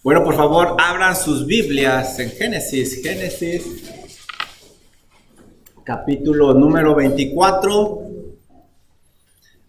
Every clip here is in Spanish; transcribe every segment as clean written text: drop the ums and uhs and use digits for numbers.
Bueno, por favor, abran sus Biblias en Génesis, capítulo número 24.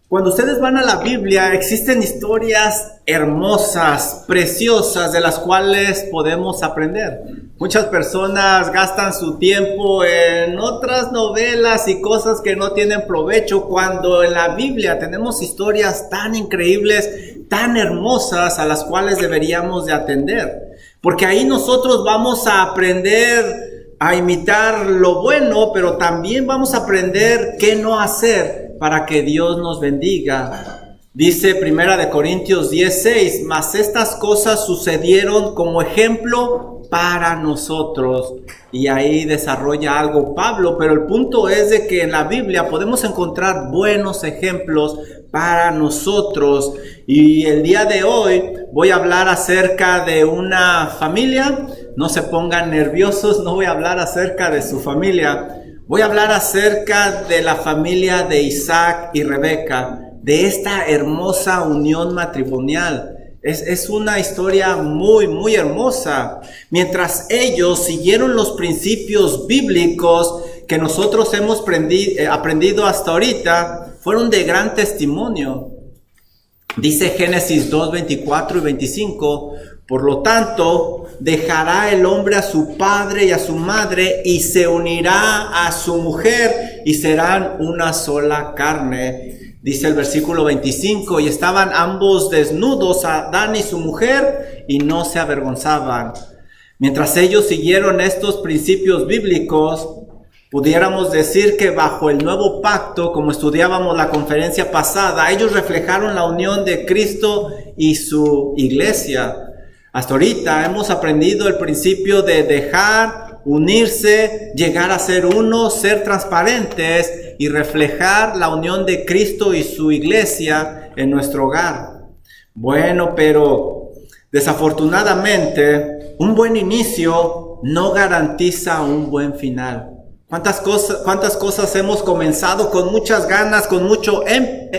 Cuando ustedes van a la Biblia, existen historias hermosas, preciosas, de las cuales podemos aprender. Muchas personas gastan su tiempo en otras novelas y cosas que no tienen provecho, cuando en la Biblia tenemos historias tan increíbles, tan hermosas, a las cuales deberíamos de atender. Porque ahí nosotros vamos a aprender a imitar lo bueno, pero también vamos a aprender qué no hacer para que Dios nos bendiga. Dice 1 Corintios 10:6, mas estas cosas sucedieron como ejemplo para nosotros. Y ahí desarrolla algo Pablo, pero el punto es de que en la Biblia podemos encontrar buenos ejemplos para nosotros. Y el día de hoy voy a hablar acerca de una familia. No se pongan nerviosos, no voy a hablar acerca de su familia. Voy a hablar acerca de la familia de Isaac y Rebeca, de esta hermosa unión matrimonial. Es una historia muy, muy hermosa. Mientras ellos siguieron los principios bíblicos que nosotros hemos aprendido hasta ahorita, fueron de gran testimonio. Dice Génesis 2, 24 y 25, por lo tanto, dejará el hombre a su padre y a su madre y se unirá a su mujer y serán una sola carne. Dice el versículo 25, y estaban ambos desnudos, Adán y su mujer, y no se avergonzaban. Mientras ellos siguieron estos principios bíblicos, pudiéramos decir que bajo el nuevo pacto, como estudiábamos la conferencia pasada, ellos reflejaron la unión de Cristo y su iglesia. Hasta ahorita hemos aprendido el principio de dejar, unirse, llegar a ser uno, ser transparentes y reflejar la unión de Cristo y su iglesia en nuestro hogar. Bueno, pero desafortunadamente, un buen inicio no garantiza un buen final. ¿Cuántas cosas hemos comenzado con muchas ganas, con mucho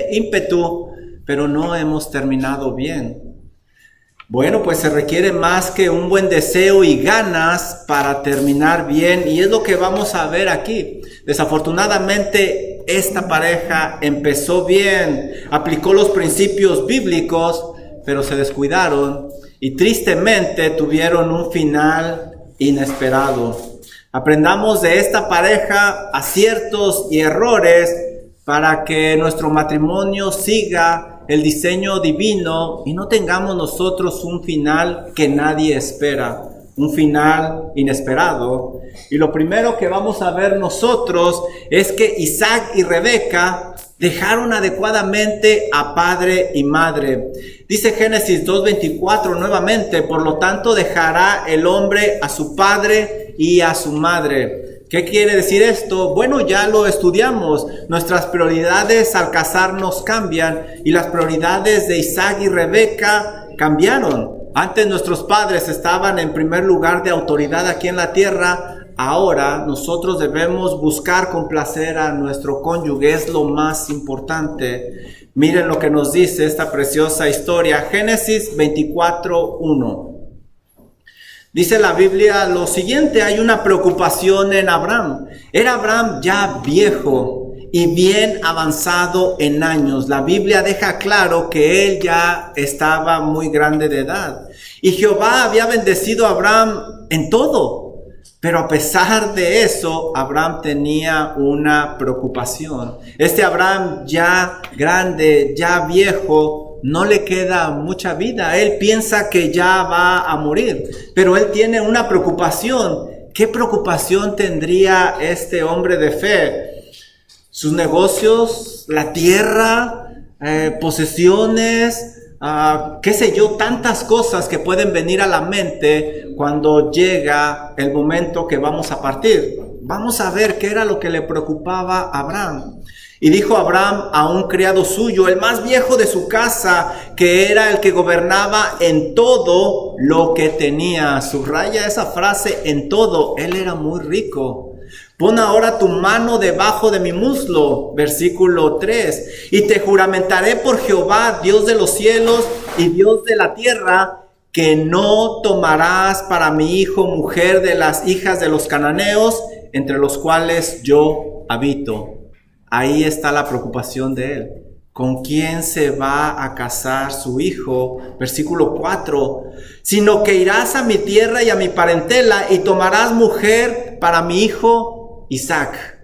ímpetu, pero no hemos terminado bien? Bueno, pues se requiere más que un buen deseo y ganas para terminar bien, y es lo que vamos a ver aquí. Desafortunadamente, esta pareja empezó bien, aplicó los principios bíblicos, pero se descuidaron y tristemente tuvieron un final inesperado. Aprendamos de esta pareja aciertos y errores para que nuestro matrimonio siga el diseño divino y no tengamos nosotros un final que nadie espera, un final inesperado. Y lo primero que vamos a ver nosotros es que Isaac y Rebeca dejaron adecuadamente a padre y madre. Dice Génesis 2:24 nuevamente, por lo tanto dejará el hombre a su padre y a su madre. ¿Qué quiere decir esto? Bueno, ya lo estudiamos. Nuestras prioridades al casarnos cambian y las prioridades de Isaac y Rebeca cambiaron. Antes nuestros padres estaban en primer lugar de autoridad aquí en la tierra. Ahora nosotros debemos buscar complacer a nuestro cónyuge, es lo más importante. Miren lo que nos dice esta preciosa historia. Génesis 24:1. Dice la Biblia lo siguiente: hay una preocupación en Abraham. Era Abraham ya viejo y bien avanzado en años. La Biblia deja claro que él ya estaba muy grande de edad. Y Jehová había bendecido a Abraham en todo. Pero a pesar de eso, Abraham tenía una preocupación. Este Abraham ya grande, ya viejo, no le queda mucha vida. Él piensa que ya va a morir, pero él tiene una preocupación. ¿Qué preocupación tendría este hombre de fe? Sus negocios, la tierra, posesiones, qué sé yo, tantas cosas que pueden venir a la mente cuando llega el momento que vamos a partir. Vamos a ver qué era lo que le preocupaba a Abraham. Y dijo Abraham a un criado suyo, el más viejo de su casa, que era el que gobernaba en todo lo que tenía. Subraya esa frase, en todo. Él era muy rico. Pon ahora tu mano debajo de mi muslo, versículo 3, y te juramentaré por Jehová, Dios de los cielos y Dios de la tierra, que no tomarás para mi hijo mujer de las hijas de los cananeos, entre los cuales yo habito. Ahí está la preocupación de él. ¿Con quién se va a casar su hijo? Versículo 4. Sino que irás a mi tierra y a mi parentela y tomarás mujer para mi hijo Isaac.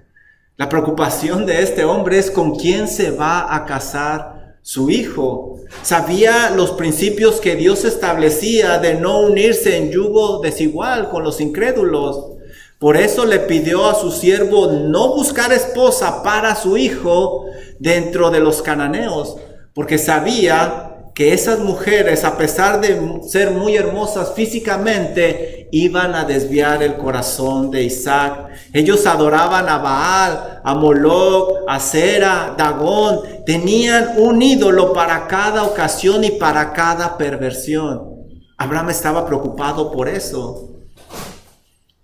La preocupación de este hombre es con quién se va a casar su hijo. Sabía los principios que Dios establecía de no unirse en yugo desigual con los incrédulos. Por eso le pidió a su siervo no buscar esposa para su hijo dentro de los cananeos, porque sabía que esas mujeres, a pesar de ser muy hermosas físicamente, iban a desviar el corazón de Isaac. Ellos adoraban a Baal, a Moloc, a Sera, Dagón. Tenían un ídolo para cada ocasión y para cada perversión. Abraham estaba preocupado por eso.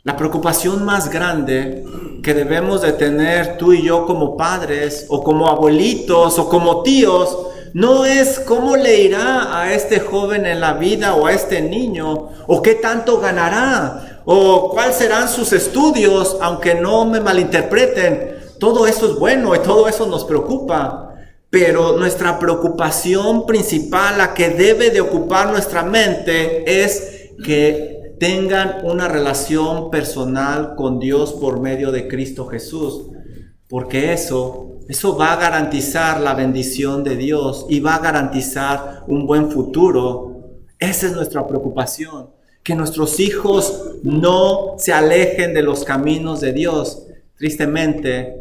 La preocupación más grande que debemos de tener tú y yo como padres o como abuelitos o como tíos no es cómo le irá a este joven en la vida o a este niño o qué tanto ganará o cuáles serán sus estudios, aunque no me malinterpreten. Todo eso es bueno y todo eso nos preocupa. Pero nuestra preocupación principal, la que debe de ocupar nuestra mente, es que tengan una relación personal con Dios por medio de Cristo Jesús, porque eso va a garantizar la bendición de Dios y va a garantizar un buen futuro. Esa es nuestra preocupación, que nuestros hijos no se alejen de los caminos de Dios. Tristemente,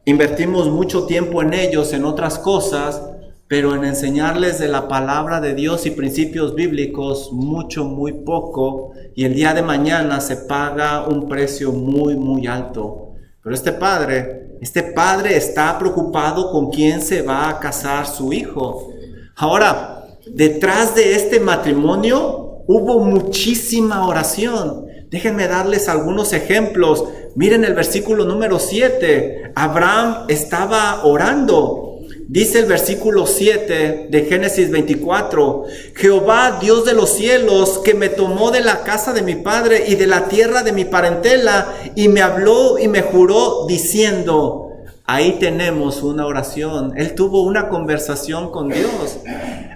invertimos mucho tiempo en ellos, en otras cosas, pero en enseñarles de la palabra de Dios y principios bíblicos muy poco, y el día de mañana se paga un precio muy alto. Pero este padre está preocupado con quién se va a casar su hijo. Ahora, detrás de este matrimonio hubo muchísima oración. Déjenme darles algunos ejemplos. Miren el versículo número 7. Abraham estaba orando. Dice el versículo 7 de Génesis 24, Jehová, Dios de los cielos, que me tomó de la casa de mi padre y de la tierra de mi parentela, y me habló y me juró diciendo. Ahí tenemos una oración. Él tuvo una conversación con Dios.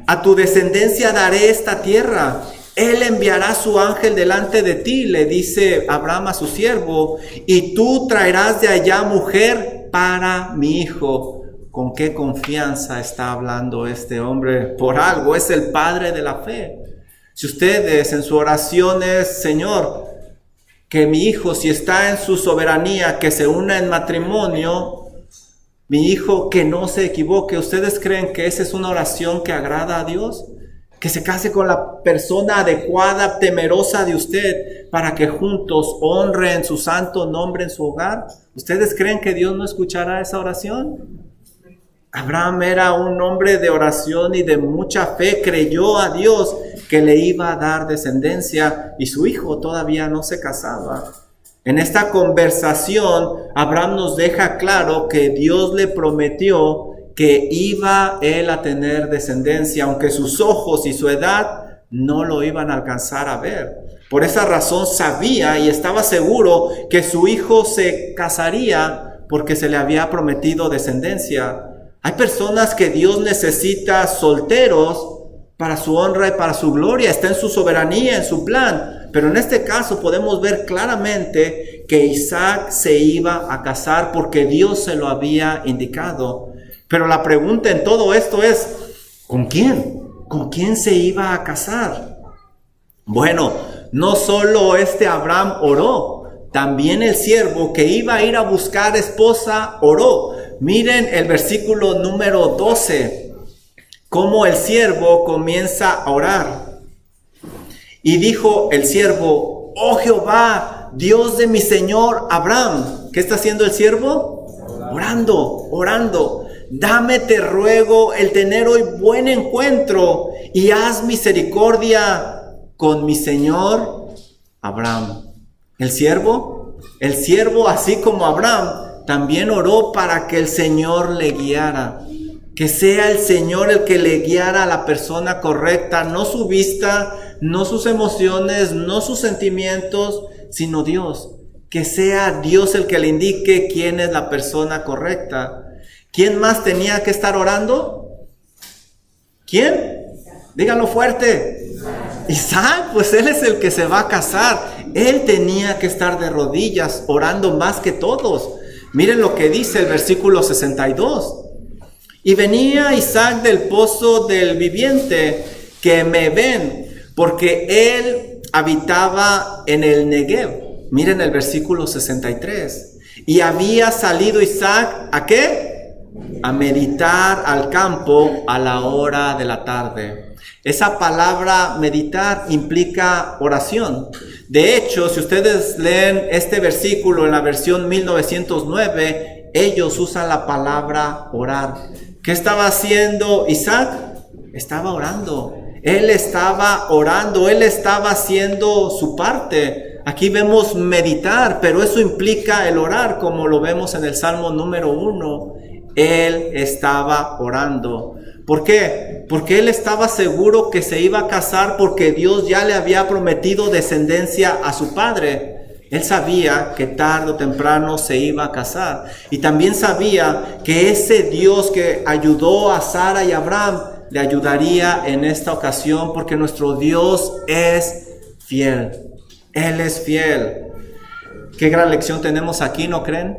A tu descendencia daré esta tierra. Él enviará su ángel delante de ti, le dice Abraham a su siervo, y tú traerás de allá mujer para mi hijo. ¿Con qué confianza está hablando este hombre? Por algo, es el padre de la fe. Si ustedes en su oración es, Señor, que mi hijo, si está en su soberanía, que se una en matrimonio, mi hijo que no se equivoque, ¿ustedes creen que esa es una oración que agrada a Dios? Que se case con la persona adecuada, temerosa de usted, para que juntos honren su santo nombre en su hogar. ¿Ustedes creen que Dios no escuchará esa oración? Abraham era un hombre de oración y de mucha fe. Creyó a Dios que le iba a dar descendencia y su hijo todavía no se casaba. En esta conversación, Abraham nos deja claro que Dios le prometió que iba él a tener descendencia, aunque sus ojos y su edad no lo iban a alcanzar a ver. Por esa razón sabía y estaba seguro que su hijo se casaría porque se le había prometido descendencia. Hay personas que Dios necesita solteros para su honra y para su gloria. Está en su soberanía, en su plan. Pero en este caso podemos ver claramente que Isaac se iba a casar porque Dios se lo había indicado. Pero la pregunta en todo esto es, ¿con quién? ¿Con quién se iba a casar? Bueno, no solo Abraham oró, también el siervo que iba a ir a buscar esposa oró. Miren el versículo número 12, cómo el siervo comienza a orar. Y dijo el siervo, oh Jehová, Dios de mi señor Abraham. ¿Qué está haciendo el siervo? Orando. Dame, te ruego, el tener hoy buen encuentro y haz misericordia con mi señor Abraham. El siervo, así como Abraham, también oró para que el Señor le guiara. Que sea el Señor el que le guiara a la persona correcta, no su vista, no sus emociones, no sus sentimientos, sino Dios. Que sea Dios el que le indique quién es la persona correcta. ¿Quién más tenía que estar orando? ¿Quién? Díganlo fuerte. Isaac, pues él es el que se va a casar. Él tenía que estar de rodillas orando más que todos. Miren lo que dice el versículo 62. Y venía Isaac del pozo del viviente que me ven, porque él habitaba en el Negev. Miren el versículo 63. Y había salido Isaac, ¿a qué? A meditar al campo a la hora de la tarde. Esa palabra meditar implica oración. De hecho, si ustedes leen este versículo en la versión 1909, ellos usan la palabra orar. ¿Qué estaba haciendo Isaac? Estaba orando. Él estaba orando, él estaba haciendo su parte. Aquí vemos meditar, pero eso implica el orar, como lo vemos en el Salmo número 1. Él estaba orando. ¿Por qué? Porque él estaba seguro que se iba a casar porque Dios ya le había prometido descendencia a su padre. Él sabía que tarde o temprano se iba a casar. Y también sabía que ese Dios que ayudó a Sara y a Abraham le ayudaría en esta ocasión, porque nuestro Dios es fiel. Él es fiel. Qué gran lección tenemos aquí, ¿no creen?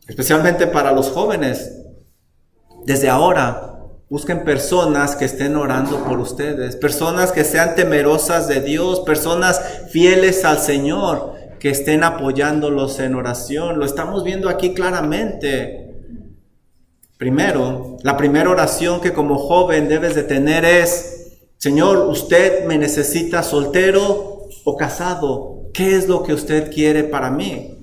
Especialmente para los jóvenes. Desde ahora, busquen personas que estén orando por ustedes, personas que sean temerosas de Dios, personas fieles al Señor, que estén apoyándolos en oración. Lo estamos viendo aquí claramente. Primero, la primera oración que como joven debes de tener es: Señor, ¿usted me necesita soltero o casado? ¿Qué es lo que usted quiere para mí?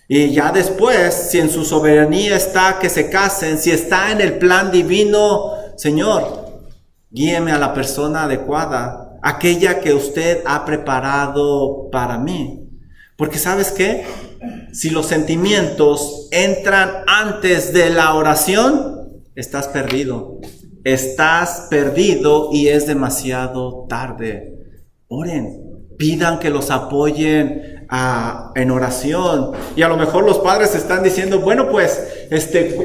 Y ya después, si en su soberanía está que se casen, si está en el plan divino, Señor, guíeme a la persona adecuada, aquella que usted ha preparado para mí. Porque ¿sabes qué? Si los sentimientos entran antes de la oración, estás perdido. Estás perdido y es demasiado tarde. Oren, pidan que los apoyen en oración. Y a lo mejor los padres están diciendo: bueno, pues,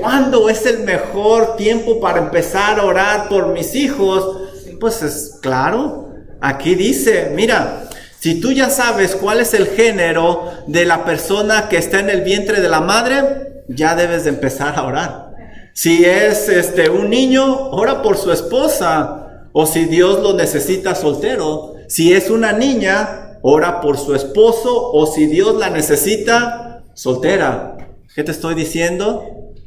¿cuándo es el mejor tiempo para empezar a orar por mis hijos? Pues es claro, aquí dice, mira, si tú ya sabes cuál es el género de la persona que está en el vientre de la madre, ya debes de empezar a orar. Si es un niño, ora por su esposa, o si Dios lo necesita soltero. Si es una niña, ora por su esposo, o si Dios la necesita soltera. ¿Qué te estoy diciendo?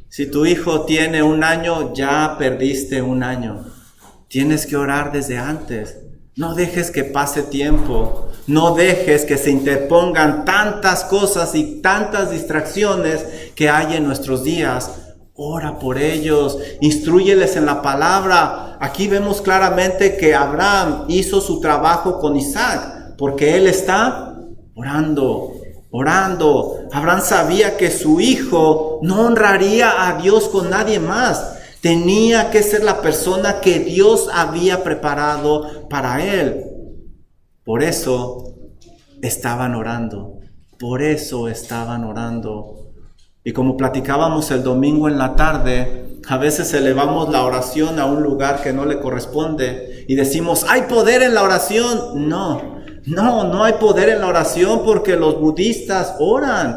Si tu hijo tiene 1 año, ya perdiste 1 año. Tienes que orar desde antes. No dejes que pase tiempo. No dejes que se interpongan tantas cosas y tantas distracciones que hay en nuestros días. Ora por ellos, instrúyeles en la palabra. Aquí vemos claramente que Abraham hizo su trabajo con Isaac, porque él está orando. Abraham sabía que su hijo no honraría a Dios con nadie más. Tenía que ser la persona que Dios había preparado para él. Por eso estaban orando. Y como platicábamos el domingo en la tarde, a veces elevamos la oración a un lugar que no le corresponde y decimos: ¿hay poder en la oración? No hay poder en la oración, porque los budistas oran,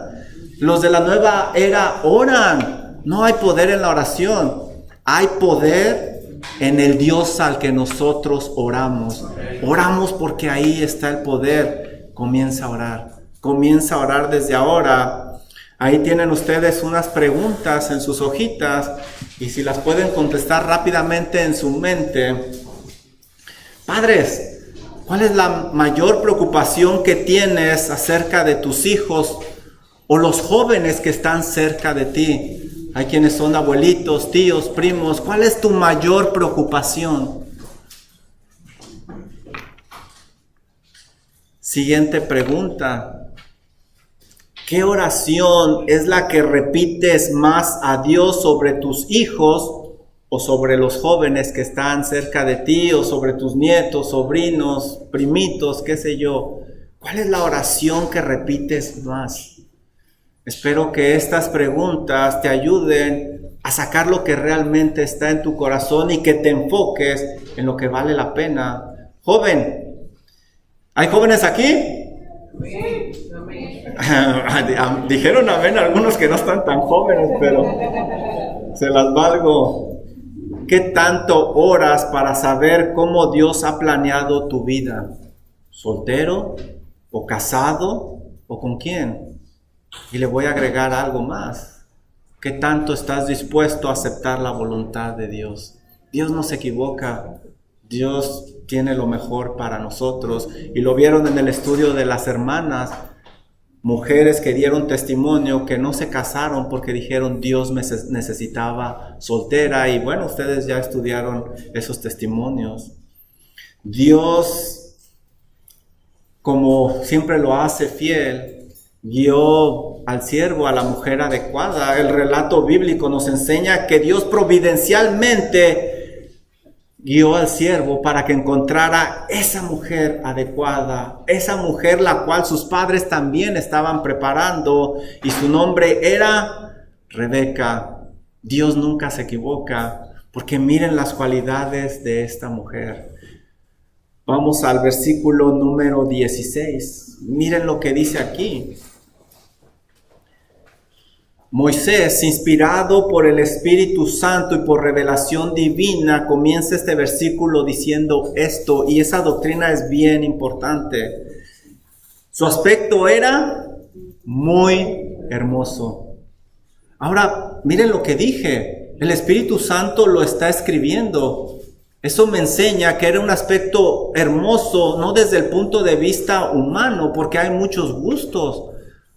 los de la nueva era oran. No hay poder en la oración. Hay poder en el Dios al que nosotros oramos. Oramos porque ahí está el poder. Comienza a orar desde ahora. Ahí tienen ustedes unas preguntas en sus hojitas, y si las pueden contestar rápidamente en su mente. Padres, ¿cuál es la mayor preocupación que tienes acerca de tus hijos o los jóvenes que están cerca de ti? Hay quienes son abuelitos, tíos, primos. ¿Cuál es tu mayor preocupación? Siguiente pregunta. ¿Qué oración es la que repites más a Dios sobre tus hijos o sobre los jóvenes que están cerca de ti, o sobre tus nietos, sobrinos, primitos, qué sé yo. ¿Cuál es la oración que repites más? Espero que estas preguntas te ayuden a sacar lo que realmente está en tu corazón y que te enfoques en lo que vale la pena. Joven, ¿hay jóvenes aquí? Dijeron amén algunos que no están tan jóvenes, pero se las valgo. ¿Qué tanto oras para saber cómo Dios ha planeado tu vida? ¿Soltero? ¿O casado? ¿O con quién? Y le voy a agregar algo más. ¿Qué tanto estás dispuesto a aceptar la voluntad de Dios? Dios no se equivoca. Dios tiene lo mejor para nosotros. Y lo vieron en el estudio de las hermanas. Mujeres que dieron testimonio que no se casaron porque dijeron Dios me necesitaba soltera. Y bueno, ustedes ya estudiaron esos testimonios. Dios, como siempre lo hace fiel, guió al siervo, a la mujer adecuada. El relato bíblico nos enseña que Dios providencialmente guió al siervo para que encontrara esa mujer adecuada, esa mujer la cual sus padres también estaban preparando, y su nombre era Rebeca. Dios nunca se equivoca, porque miren las cualidades de esta mujer. Vamos al versículo número 16. Miren lo que dice aquí. Moisés, inspirado por el Espíritu Santo y por revelación divina, comienza este versículo diciendo esto, y esa doctrina es bien importante. Su aspecto era muy hermoso. Ahora, miren lo que dije, el Espíritu Santo lo está escribiendo. Eso me enseña que era un aspecto hermoso, no desde el punto de vista humano, porque hay muchos gustos.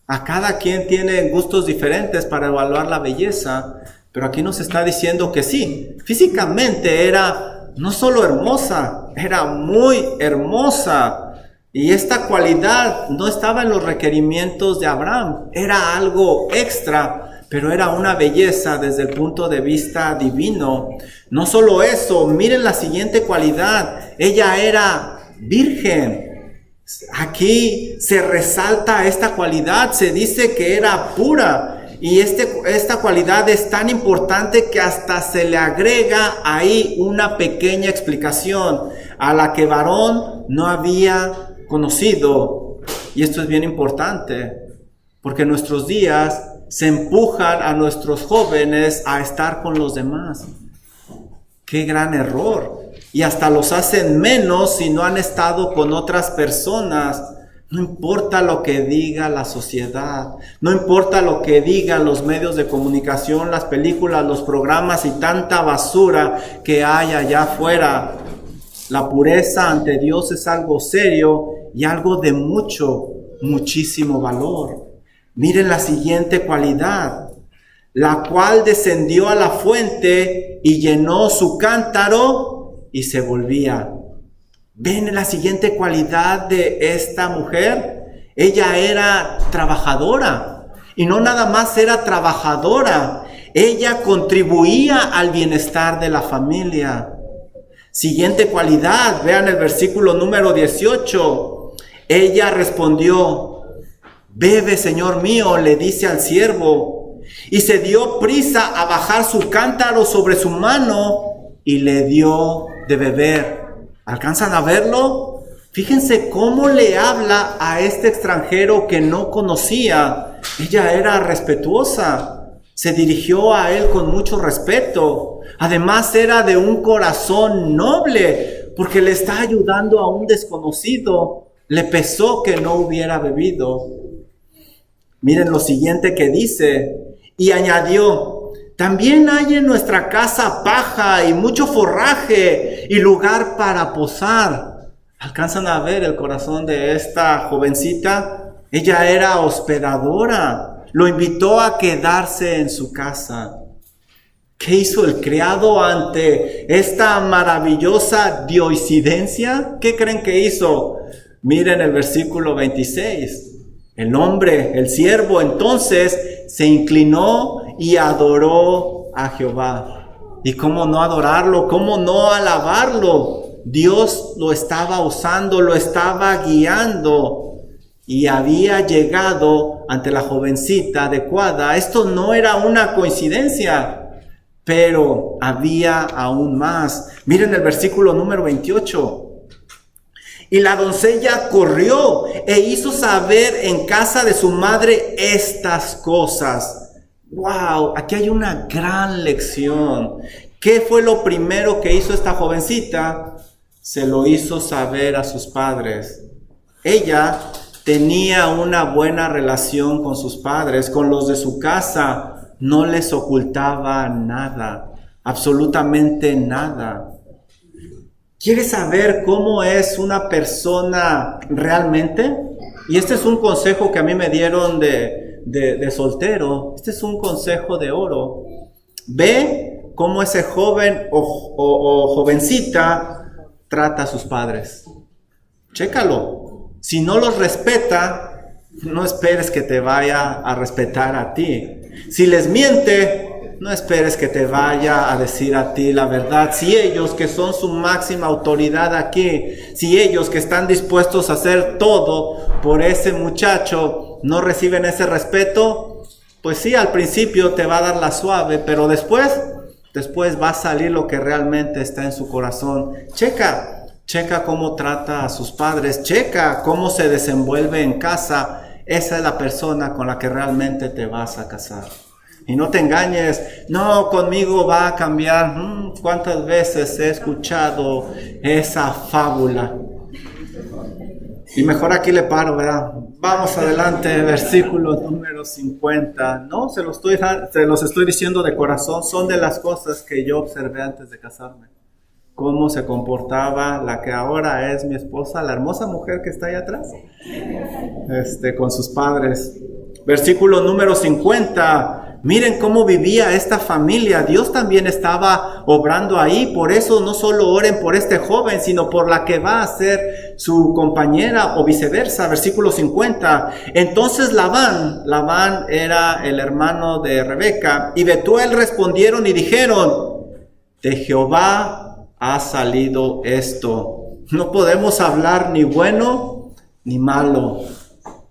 A cada quien tiene gustos diferentes para evaluar la belleza, pero aquí nos está diciendo que sí, físicamente era no solo hermosa, era muy hermosa. Y esta cualidad no estaba en los requerimientos de Abraham, era algo extra, pero era una belleza desde el punto de vista divino. No solo eso, miren la siguiente cualidad, ella era virgen. Aquí se resalta esta cualidad, se dice que era pura, y esta cualidad es tan importante que hasta se le agrega ahí una pequeña explicación a la que varón no había conocido. Y esto es bien importante, porque en nuestros días se empujan a nuestros jóvenes a estar con los demás. ¡Qué gran error! Y hasta los hacen menos si no han estado con otras personas. No importa lo que diga la sociedad, no importa lo que digan los medios de comunicación, las películas, los programas y tanta basura que hay allá afuera. La pureza ante Dios es algo serio y algo de muchísimo valor. Miren la siguiente cualidad, la cual descendió a la fuente y llenó su cántaro y se volvía. ¿Ven la siguiente cualidad de esta mujer? Ella era trabajadora. Y no nada más era trabajadora, ella contribuía al bienestar de la familia. Siguiente cualidad, vean el versículo número 18. Ella respondió, bebe, señor mío, le dice al siervo. Y se dio prisa a bajar su cántaro sobre su mano y le dio de beber. ¿Alcanzan a verlo? Fíjense cómo le habla a este extranjero que no conocía. Ella era respetuosa, se dirigió a él con mucho respeto. Además era de un corazón noble, porque le está ayudando a un desconocido. Le pesó que no hubiera bebido. Miren lo siguiente que dice, y añadió, también hay en nuestra casa paja y mucho forraje y lugar para posar. ¿Alcanzan a ver el corazón de esta jovencita? Ella era hospedadora, lo invitó a quedarse en su casa. ¿Qué hizo el criado ante esta maravillosa diosidencia? ¿Qué creen que hizo? Miren el versículo 26. El hombre, el siervo, entonces se inclinó y adoró a Jehová. ¿Y cómo no adorarlo? ¿Cómo no alabarlo? Dios lo estaba usando, lo estaba guiando y había llegado ante la jovencita adecuada. Esto no era una coincidencia, pero había aún más. Miren el versículo número 28. Y la doncella corrió e hizo saber en casa de su madre estas cosas. ¡Wow! Aquí hay una gran lección. ¿Qué fue lo primero que hizo esta jovencita? Se lo hizo saber a sus padres. Ella tenía una buena relación con sus padres, con los de su casa. No les ocultaba nada, absolutamente nada. ¿Quieres saber cómo es una persona realmente? Y este es un consejo que a mí me dieron de soltero. Este es un consejo de oro. Ve cómo ese joven o jovencita trata a sus padres. Chécalo. Si no los respeta, no esperes que te vaya a respetar a ti. Si les miente, no esperes que te vaya a decir a ti la verdad. Si ellos, que son su máxima autoridad aquí, si ellos que están dispuestos a hacer todo por ese muchacho, no reciben ese respeto, pues sí, al principio te va a dar la suave, pero después va a salir lo que realmente está en su corazón. Checa cómo trata a sus padres, checa cómo se desenvuelve en casa. Esa es la persona con la que realmente te vas a casar. Y no te engañes, no, conmigo va a cambiar. ¿Cuántas veces he escuchado esa fábula? Y mejor aquí le paro, ¿verdad? Vamos adelante, versículo número 50. No, se los estoy diciendo de corazón, son de las cosas que yo observé antes de casarme. Cómo se comportaba la que ahora es mi esposa, la hermosa mujer que está ahí atrás, con sus padres. Versículo número 50. Miren cómo vivía esta familia. Dios también estaba obrando ahí. Por eso no solo oren por este joven, sino por la que va a ser su compañera o viceversa. Versículo 50. Entonces Labán era el hermano de Rebeca, y Betuel respondieron y dijeron: de Jehová ha salido esto. No podemos hablar ni bueno ni malo.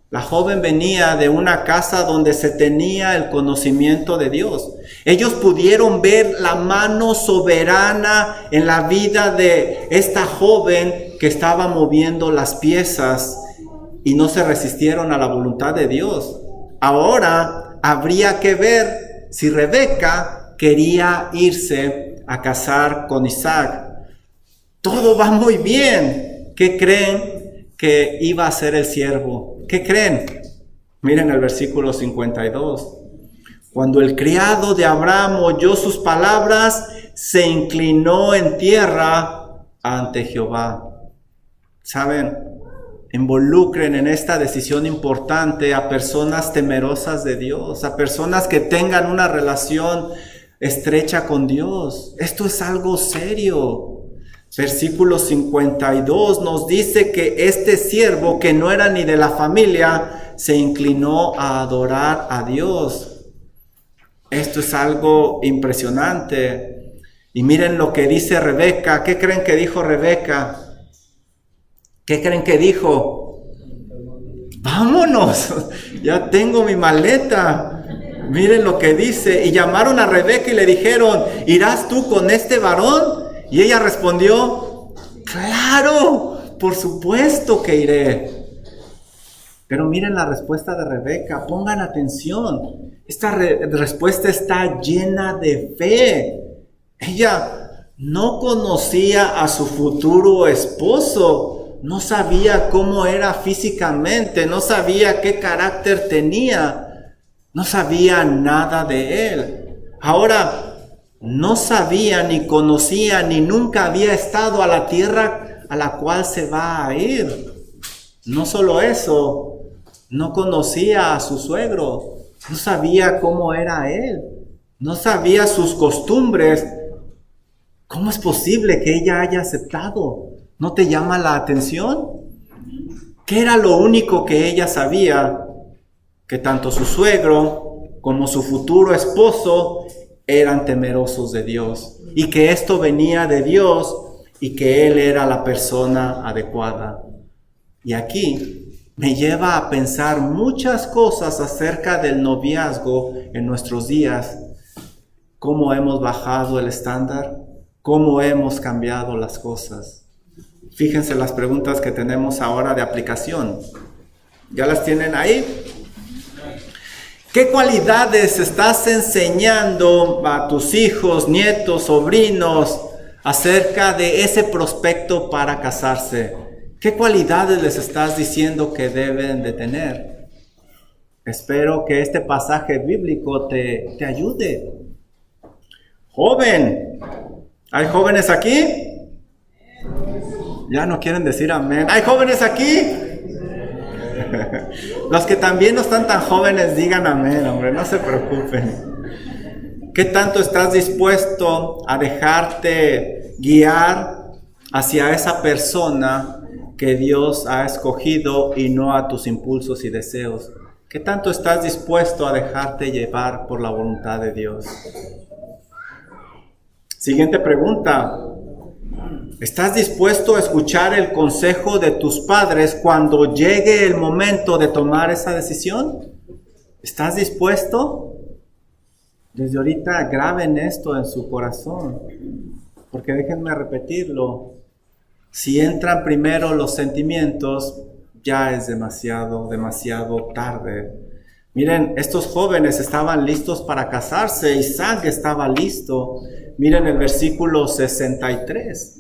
La joven venía de una casa donde se tenía el conocimiento de Dios. Ellos pudieron ver la mano soberana en la vida de esta joven que estaba moviendo las piezas y no se resistieron a la voluntad de Dios. Ahora habría que ver si Rebeca quería irse a casar con Isaac. Todo va muy bien. ¿Qué creen que iba a ser el siervo? ¿Qué creen? Miren el versículo 52. Cuando el criado de Abraham oyó sus palabras, se inclinó en tierra ante Jehová. ¿Saben? Involucren en esta decisión importante a personas temerosas de Dios, a personas que tengan una relación estrecha con Dios. Esto es algo serio. Versículo 52 nos dice que este siervo, que no era ni de la familia, se inclinó a adorar a Dios. Esto es algo impresionante. Y miren lo que dice Rebeca. ¿Qué creen que dijo Rebeca? ¿Qué creen que dijo? ¡Vámonos! Ya tengo mi maleta. Miren lo que dice. Y llamaron a Rebeca y le dijeron: ¿irás tú con este varón? Y ella respondió: claro, por supuesto que iré. Pero miren la respuesta de Rebeca, pongan atención. Esta respuesta está llena de fe. Ella no conocía a su futuro esposo, no sabía cómo era físicamente, no sabía qué carácter tenía, no sabía nada de él. Ahora, no sabía, ni conocía, ni nunca había estado a la tierra a la cual se va a ir. No solo eso, no conocía a su suegro, no sabía cómo era él, no sabía sus costumbres. ¿Cómo es posible que ella haya aceptado? ¿No te llama la atención? ¿Qué era lo único que ella sabía? Que tanto su suegro como su futuro esposo eran temerosos de Dios y que esto venía de Dios y que Él era la persona adecuada. Y aquí me lleva a pensar muchas cosas acerca del noviazgo en nuestros días. Cómo hemos bajado el estándar, cómo hemos cambiado las cosas. Fíjense las preguntas que tenemos ahora de aplicación. ¿Ya las tienen ahí? ¿Qué cualidades estás enseñando a tus hijos, nietos, sobrinos acerca de ese prospecto para casarse? ¿Qué cualidades les estás diciendo que deben de tener? Espero que este pasaje bíblico te ayude. Joven, ¿hay jóvenes aquí? Ya no quieren decir amén. ¿Hay jóvenes aquí? Los que también no están tan jóvenes digan amén, hombre, no se preocupen. ¿Qué tanto estás dispuesto a dejarte guiar hacia esa persona que Dios ha escogido y no a tus impulsos y deseos? ¿Qué tanto estás dispuesto a dejarte llevar por la voluntad de Dios? Siguiente pregunta. ¿Estás dispuesto a escuchar el consejo de tus padres cuando llegue el momento de tomar esa decisión? ¿Estás dispuesto? Desde ahorita graben esto en su corazón, porque déjenme repetirlo. Si entran primero los sentimientos, ya es demasiado tarde. Miren, estos jóvenes estaban listos para casarse. Isaac estaba listo. Miren el versículo 63.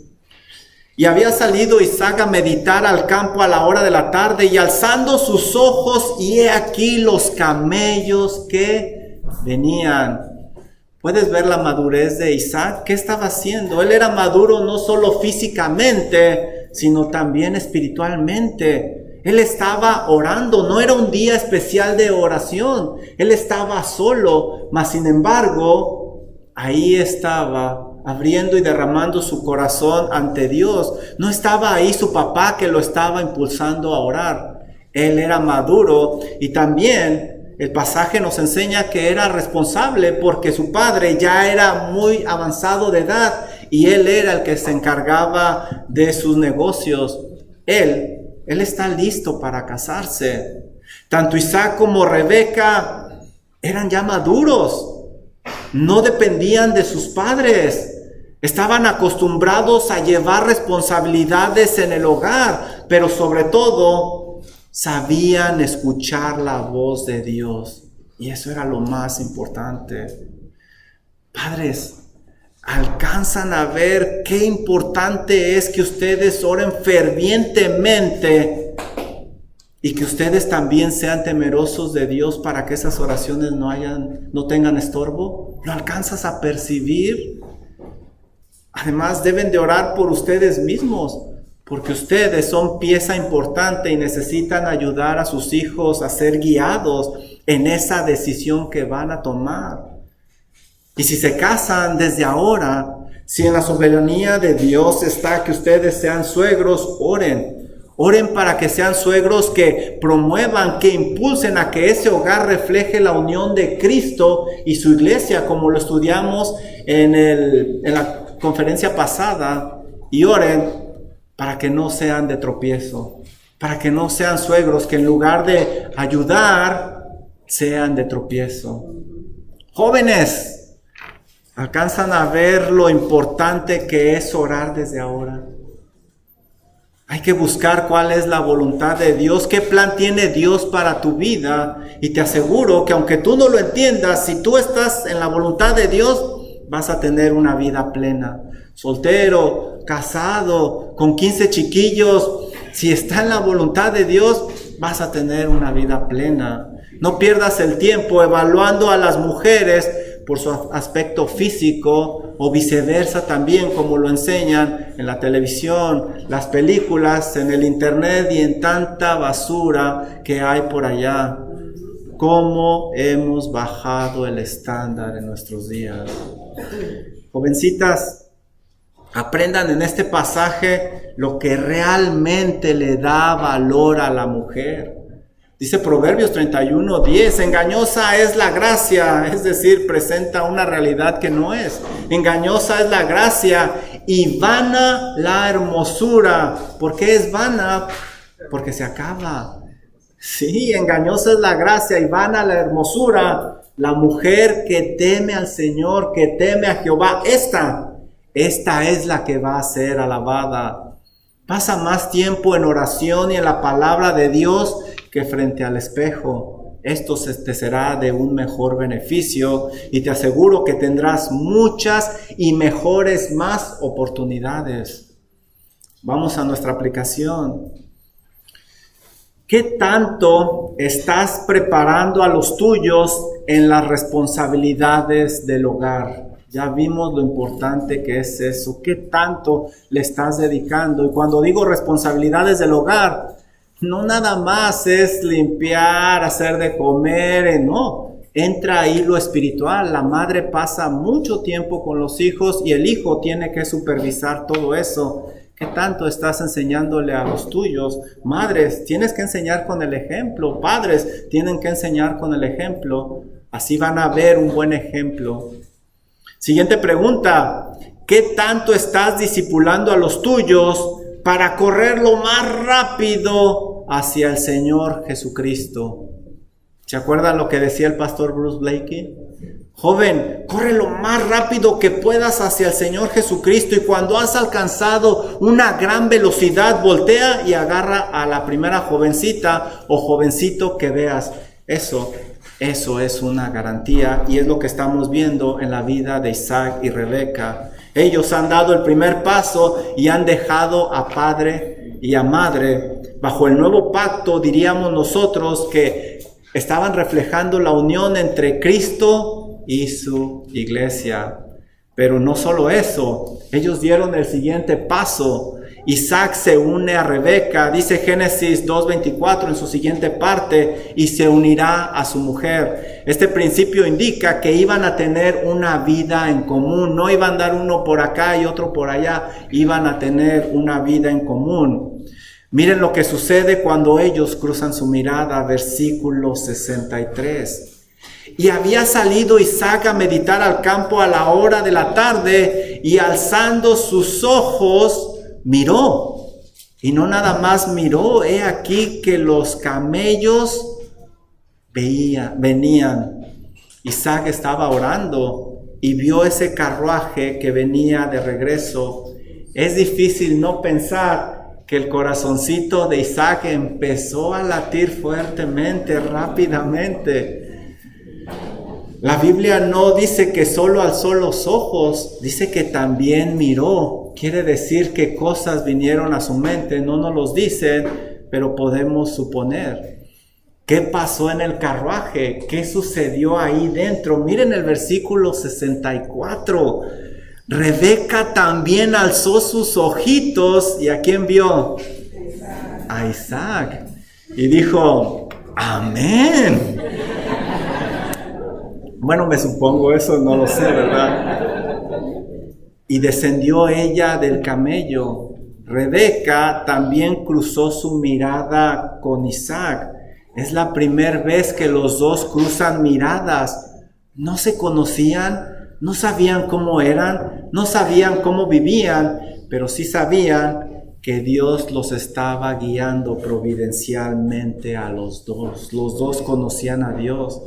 Y había salido Isaac a meditar al campo a la hora de la tarde, y alzando sus ojos, y he aquí los camellos que venían. ¿Puedes ver la madurez de Isaac? ¿Qué estaba haciendo? Él era maduro no solo físicamente, sino también espiritualmente. Él estaba orando, no era un día especial de oración. Él estaba solo, mas sin embargo, ahí estaba abriendo y derramando su corazón ante Dios. No estaba ahí su papá que lo estaba impulsando a orar. Él era maduro, y también el pasaje nos enseña que era responsable porque su padre ya era muy avanzado de edad y él era el que se encargaba de sus negocios. Él está listo para casarse. Tanto Isaac como Rebeca eran ya maduros. No dependían de sus padres. Estaban acostumbrados a llevar responsabilidades en el hogar, pero sobre todo sabían escuchar la voz de Dios. Y eso era lo más importante. Padres, alcanzan a ver qué importante es que ustedes oren fervientemente y que ustedes también sean temerosos de Dios para que esas oraciones no tengan estorbo. ¿Lo alcanzas a percibir? Además, deben de orar por ustedes mismos, porque ustedes son pieza importante y necesitan ayudar a sus hijos a ser guiados en esa decisión que van a tomar. Y si se casan desde ahora, si en la soberanía de Dios está que ustedes sean suegros, oren. Oren para que sean suegros que promuevan, que impulsen a que ese hogar refleje la unión de Cristo y su iglesia, como lo estudiamos en la conferencia pasada. Y oren para que no sean de tropiezo, para que no sean suegros que en lugar de ayudar, sean de tropiezo. Jóvenes, alcanzan a ver lo importante que es orar desde ahora. Hay que buscar cuál es la voluntad de Dios, qué plan tiene Dios para tu vida. Y te aseguro que aunque tú no lo entiendas, si tú estás en la voluntad de Dios, vas a tener una vida plena. Soltero, casado, con 15 chiquillos, si está en la voluntad de Dios, vas a tener una vida plena. No pierdas el tiempo evaluando a las mujeres por su aspecto físico o viceversa también, como lo enseñan en la televisión, las películas, en el internet y en tanta basura que hay por allá. ¿Cómo hemos bajado el estándar en nuestros días? Jovencitas, aprendan en este pasaje lo que realmente le da valor a la mujer. Dice Proverbios 31:10, engañosa es la gracia, es decir, presenta una realidad que no es. Engañosa es la gracia y vana la hermosura. ¿Por qué es vana? Porque se acaba. Sí, engañosa es la gracia y vana la hermosura. La mujer que teme al Señor, que teme a Jehová, esta es la que va a ser alabada. Pasa más tiempo en oración y en la palabra de Dios que frente al espejo. Esto te será de un mejor beneficio y te aseguro que tendrás muchas y mejores más oportunidades. Vamos a nuestra aplicación. ¿Qué tanto estás preparando a los tuyos en las responsabilidades del hogar? Ya vimos lo importante que es eso. ¿Qué tanto le estás dedicando? Y cuando digo responsabilidades del hogar, no nada más es limpiar, hacer de comer, no. Entra ahí lo espiritual. La madre pasa mucho tiempo con los hijos y el hijo tiene que supervisar todo eso. ¿Qué tanto estás enseñándole a los tuyos? Madres, tienes que enseñar con el ejemplo. Padres, tienen que enseñar con el ejemplo. Así van a ver un buen ejemplo. Siguiente pregunta. ¿Qué tanto estás discipulando a los tuyos para correr lo más rápido hacia el Señor Jesucristo? ¿Se acuerdan lo que decía el pastor Bruce Blakey? Joven, corre lo más rápido que puedas hacia el Señor Jesucristo y cuando has alcanzado una gran velocidad, voltea y agarra a la primera jovencita o jovencito que veas. Eso es una garantía y es lo que estamos viendo en la vida de Isaac y Rebeca. Ellos han dado el primer paso y han dejado a padre y a madre. Bajo el nuevo pacto diríamos nosotros que estaban reflejando la unión entre Cristo y su iglesia. Pero no solo eso, ellos dieron el siguiente paso. Isaac se une a Rebeca, dice Génesis 2:24 en su siguiente parte, y se unirá a su mujer. Este principio indica que iban a tener una vida en común, no iban a dar uno por acá y otro por allá, iban a tener una vida en común. Miren lo que sucede cuando ellos cruzan su mirada, versículo 63. Y había salido Isaac a meditar al campo a la hora de la tarde, y alzando sus ojos, miró. Y no nada más miró, he aquí que los camellos venían. Isaac estaba orando y vio ese carruaje que venía de regreso. Es difícil no pensar que el corazoncito de Isaac empezó a latir fuertemente, rápidamente. La Biblia no dice que solo alzó los ojos, dice que también miró. Quiere decir que cosas vinieron a su mente, no nos los dicen, pero podemos suponer. ¿Qué pasó en el carruaje? ¿Qué sucedió ahí dentro? Miren el versículo 64. Rebeca también alzó sus ojitos, ¿y a quién vio? A Isaac. Y dijo, amén. Bueno, me supongo eso, no lo sé, ¿verdad? Y descendió ella del camello. Rebeca también cruzó su mirada con Isaac. Es la primera vez que los dos cruzan miradas. No se conocían, no sabían cómo eran, no sabían cómo vivían, pero sí sabían que Dios los estaba guiando providencialmente a los dos. Los dos conocían a Dios.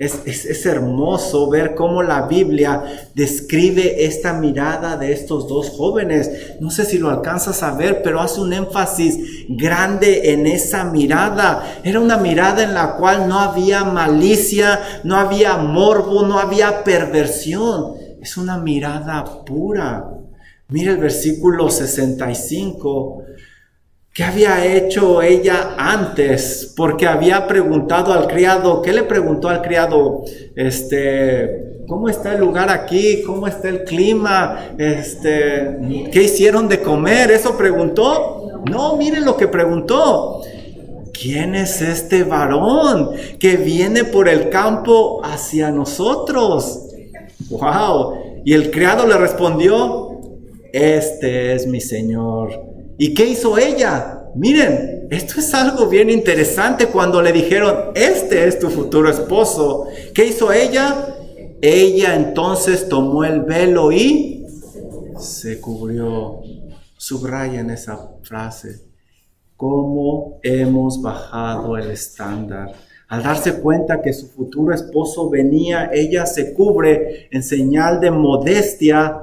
Es hermoso ver cómo la Biblia describe esta mirada de estos dos jóvenes. No sé si lo alcanzas a ver, pero hace un énfasis grande en esa mirada. Era una mirada en la cual no había malicia, no había morbo, no había perversión. Es una mirada pura. Mira el versículo 65. ¿Qué había hecho ella antes? Porque había preguntado al criado. ¿Qué le preguntó al criado? ¿Cómo está el lugar aquí? ¿Cómo está el clima? ¿Qué hicieron de comer? ¿Eso preguntó? No, miren lo que preguntó. ¿Quién es este varón que viene por el campo hacia nosotros? ¡Wow! Y el criado le respondió, este es mi señor. ¿Y qué hizo ella? miren, esto es algo bien interesante cuando le dijeron, este es tu futuro esposo. ¿Qué hizo ella? Ella entonces tomó el velo y se cubrió. Subrayen esa frase. ¿Cómo hemos bajado el estándar? Al darse cuenta que su futuro esposo venía, ella se cubre en señal de modestia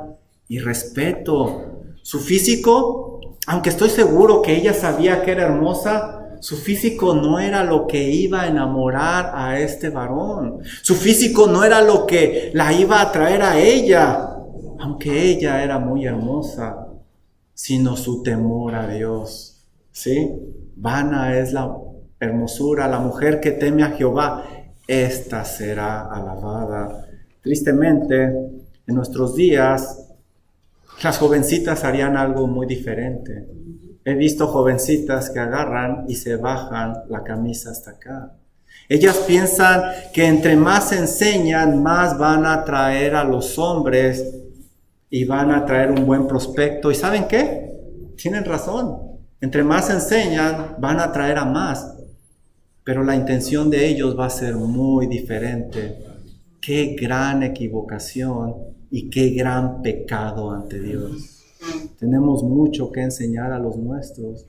y respeto. Su físico, aunque estoy seguro que ella sabía que era hermosa, su físico no era lo que iba a enamorar a este varón. Su físico no era lo que la iba a atraer a ella, aunque ella era muy hermosa, sino su temor a Dios. ¿Sí? Vana es la hermosura, la mujer que teme a Jehová, esta será alabada. Tristemente, en nuestros días, las jovencitas harían algo muy diferente. He visto jovencitas que agarran y se bajan la camisa hasta acá. Ellas piensan que entre más enseñan, más van a atraer a los hombres y van a traer un buen prospecto. ¿Y saben qué? Tienen razón. Entre más enseñan, van a atraer a más. Pero la intención de ellos va a ser muy diferente. Qué gran equivocación y qué gran pecado ante Dios. Tenemos mucho que enseñar a los nuestros.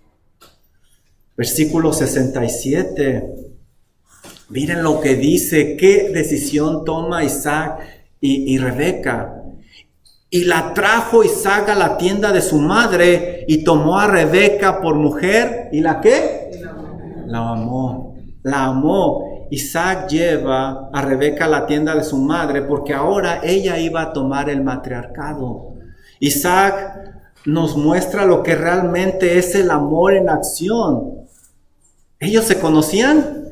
Versículo 67. Miren lo que dice. ¿Qué decisión toma Isaac y Rebeca? Y la trajo Isaac a la tienda de su madre y tomó a Rebeca por mujer. ¿Y la qué? La amó. La amó. Isaac lleva a Rebeca a la tienda de su madre porque ahora ella iba a tomar el matriarcado. Isaac nos muestra lo que realmente es el amor en acción. ¿Ellos se conocían?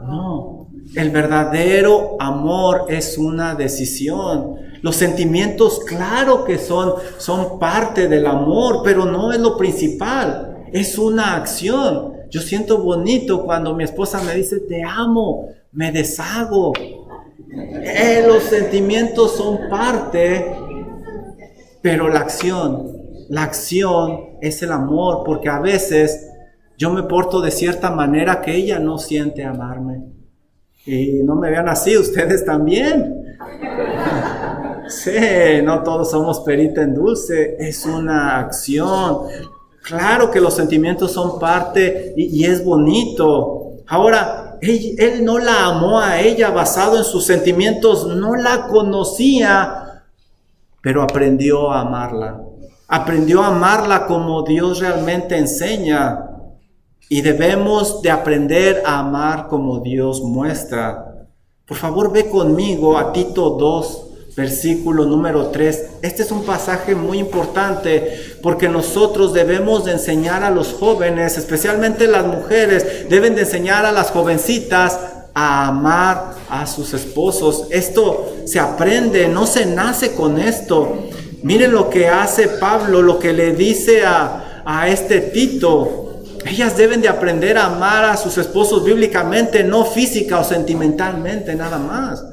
No. El verdadero amor es una decisión. Los sentimientos, claro que son parte del amor, pero no es lo principal. Es una acción. Yo siento bonito cuando mi esposa me dice, te amo, me deshago. Los sentimientos son parte, pero la acción es el amor, porque a veces yo me porto de cierta manera que ella no siente amarme. Y no me vean así, ustedes también. Sí, no todos somos perita en dulce, es una acción. Claro que los sentimientos son parte y es bonito. Ahora, él no la amó a ella basado en sus sentimientos, no la conocía, pero aprendió a amarla. Aprendió a amarla como Dios realmente enseña. Y debemos de aprender a amar como Dios muestra. Por favor, ve conmigo a Tito 2. Versículo número 3. Este es un pasaje muy importante porque nosotros debemos de enseñar a los jóvenes, especialmente las mujeres, deben de enseñar a las jovencitas a amar a sus esposos. Esto se aprende, no se nace con esto. Miren lo que hace Pablo, lo que le dice a este Tito. Ellas deben de aprender a amar a sus esposos bíblicamente, no física o sentimentalmente, nada más.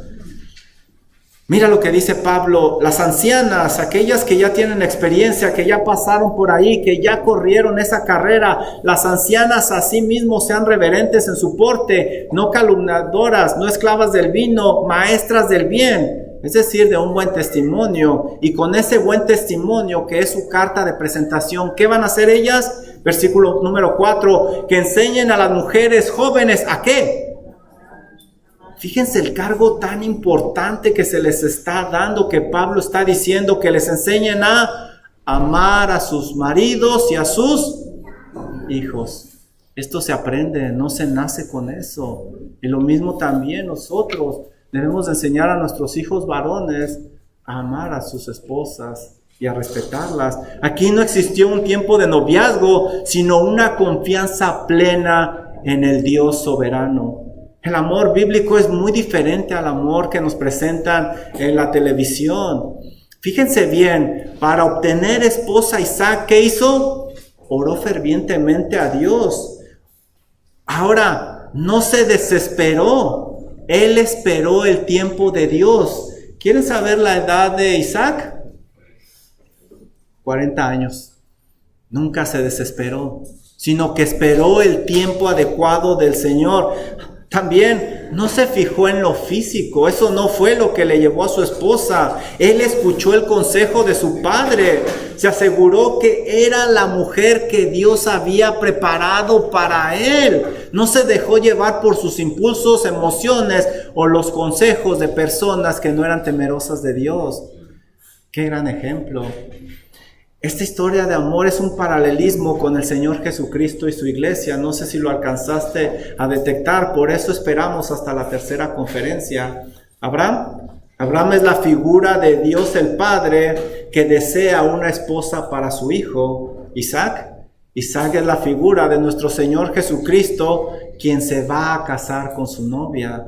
Mira lo que dice Pablo, las ancianas, aquellas que ya tienen experiencia, que ya pasaron por ahí, que ya corrieron esa carrera, las ancianas asimismo sean reverentes en su porte, no calumniadoras, no esclavas del vino, maestras del bien, es decir, de un buen testimonio. Y con ese buen testimonio que es su carta de presentación, ¿qué van a hacer ellas? Versículo número 4, que enseñen a las mujeres jóvenes, ¿a qué? Fíjense el cargo tan importante que se les está dando, que Pablo está diciendo que les enseñen a amar a sus maridos y a sus hijos. Esto se aprende, no se nace con eso. Y lo mismo también nosotros debemos enseñar a nuestros hijos varones a amar a sus esposas y a respetarlas. Aquí no existió un tiempo de noviazgo, sino una confianza plena en el Dios soberano. El amor bíblico es muy diferente al amor que nos presentan en la televisión. Fíjense bien, para obtener esposa Isaac, ¿qué hizo? Oró fervientemente a Dios. Ahora, no se desesperó. Él esperó el tiempo de Dios. ¿Quieren saber la edad de Isaac? 40 años. Nunca se desesperó. sino que esperó el tiempo adecuado del Señor. También no se fijó en lo físico, eso no fue lo que le llevó a su esposa. Él escuchó el consejo de su padre, se aseguró que era la mujer que Dios había preparado para él. No se dejó llevar por sus impulsos, emociones o los consejos de personas que no eran temerosas de Dios. Qué gran ejemplo. Esta historia de amor es un paralelismo con el Señor Jesucristo y su iglesia. No sé si lo alcanzaste a detectar, por eso esperamos hasta la tercera conferencia. Abraham es la figura de Dios el Padre que desea una esposa para su hijo. Isaac es la figura de nuestro Señor Jesucristo, quien se va a casar con su novia.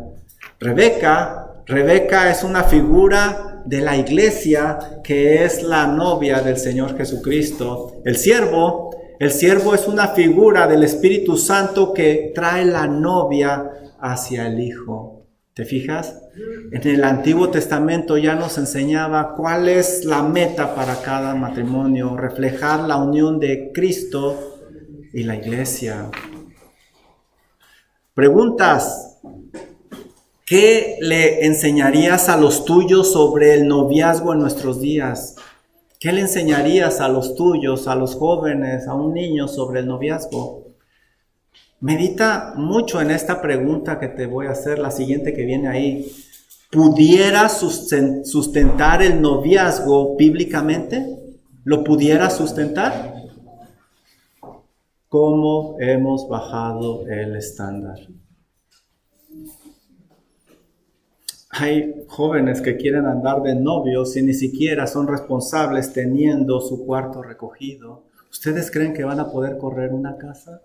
Rebeca es una figura de la iglesia que es la novia del Señor Jesucristo. El siervo es una figura del Espíritu Santo que trae la novia hacia el Hijo. ¿Te fijas? En el Antiguo Testamento ya nos enseñaba cuál es la meta para cada matrimonio: reflejar la unión de Cristo y la iglesia. Preguntas. ¿Qué le enseñarías a los tuyos sobre el noviazgo en nuestros días? ¿Qué le enseñarías a los tuyos, a los jóvenes, a un niño sobre el noviazgo? Medita mucho en esta pregunta que te voy a hacer, la siguiente que viene ahí. ¿Pudiera sustentar el noviazgo bíblicamente? ¿Lo pudiera sustentar? ¿Cómo hemos bajado el estándar? Hay jóvenes que quieren andar de novios y ni siquiera son responsables teniendo su cuarto recogido. ¿Ustedes creen que van a poder correr una casa?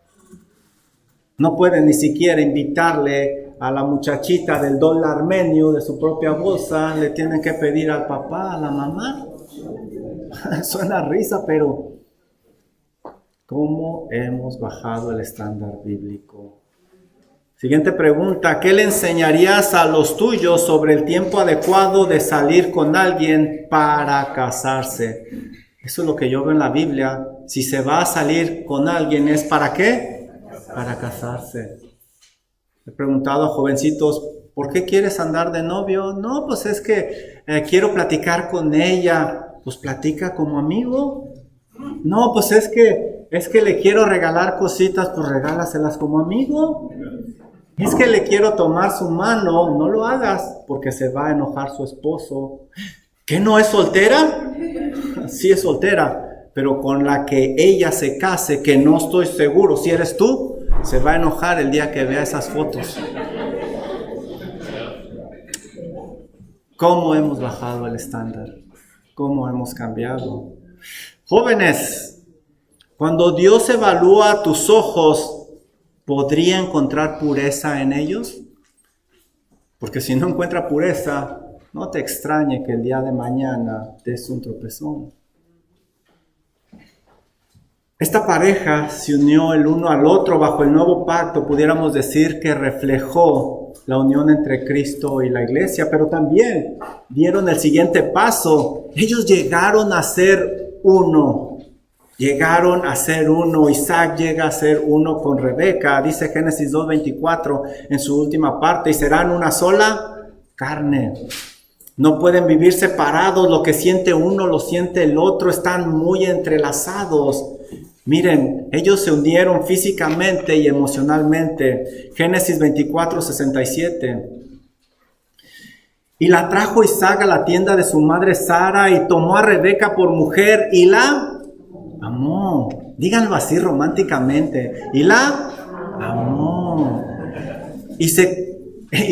No pueden ni siquiera invitarle a la muchachita del dólar armenio de su propia bolsa. Le tienen que pedir al papá, a la mamá. Suena risa, pero ¿cómo hemos bajado el estándar bíblico? Siguiente pregunta. ¿Qué le enseñarías a los tuyos sobre el tiempo adecuado de salir con alguien para casarse? Eso es lo que yo veo en la Biblia. Si se va a salir con alguien, ¿es para qué? Para casarse. He preguntado a jovencitos, ¿por qué quieres andar de novio? No, pues es que quiero platicar con ella. Pues platica como amigo. No, pues es que le quiero regalar cositas, pues regálaselas como amigo. Es que le quiero tomar su mano, no lo hagas porque se va a enojar su esposo. ¿Qué, no es soltera? Sí es soltera, pero con la que ella se case, que no estoy seguro si eres tú, se va a enojar el día que vea esas fotos. ¿Cómo hemos bajado el estándar? ¿Cómo hemos cambiado? Jóvenes, cuando Dios evalúa tus ojos, ¿podría encontrar pureza en ellos? Porque si no encuentra pureza, no te extrañe que el día de mañana des un tropezón. Esta pareja se unió el uno al otro bajo el nuevo pacto. Pudiéramos decir que reflejó la unión entre Cristo y la iglesia, pero también dieron el siguiente paso. Ellos llegaron a ser uno. Llegaron a ser uno. Isaac llega a ser uno con Rebeca. Dice Génesis 2:24 en su última parte. Y serán una sola carne. No pueden vivir separados. Lo que siente uno lo siente el otro. Están muy entrelazados. Miren, ellos se unieron físicamente y emocionalmente. Génesis 24:67. Y la trajo Isaac a la tienda de su madre Sara y tomó a Rebeca por mujer y la amó. Díganlo así románticamente. Y la amó. Y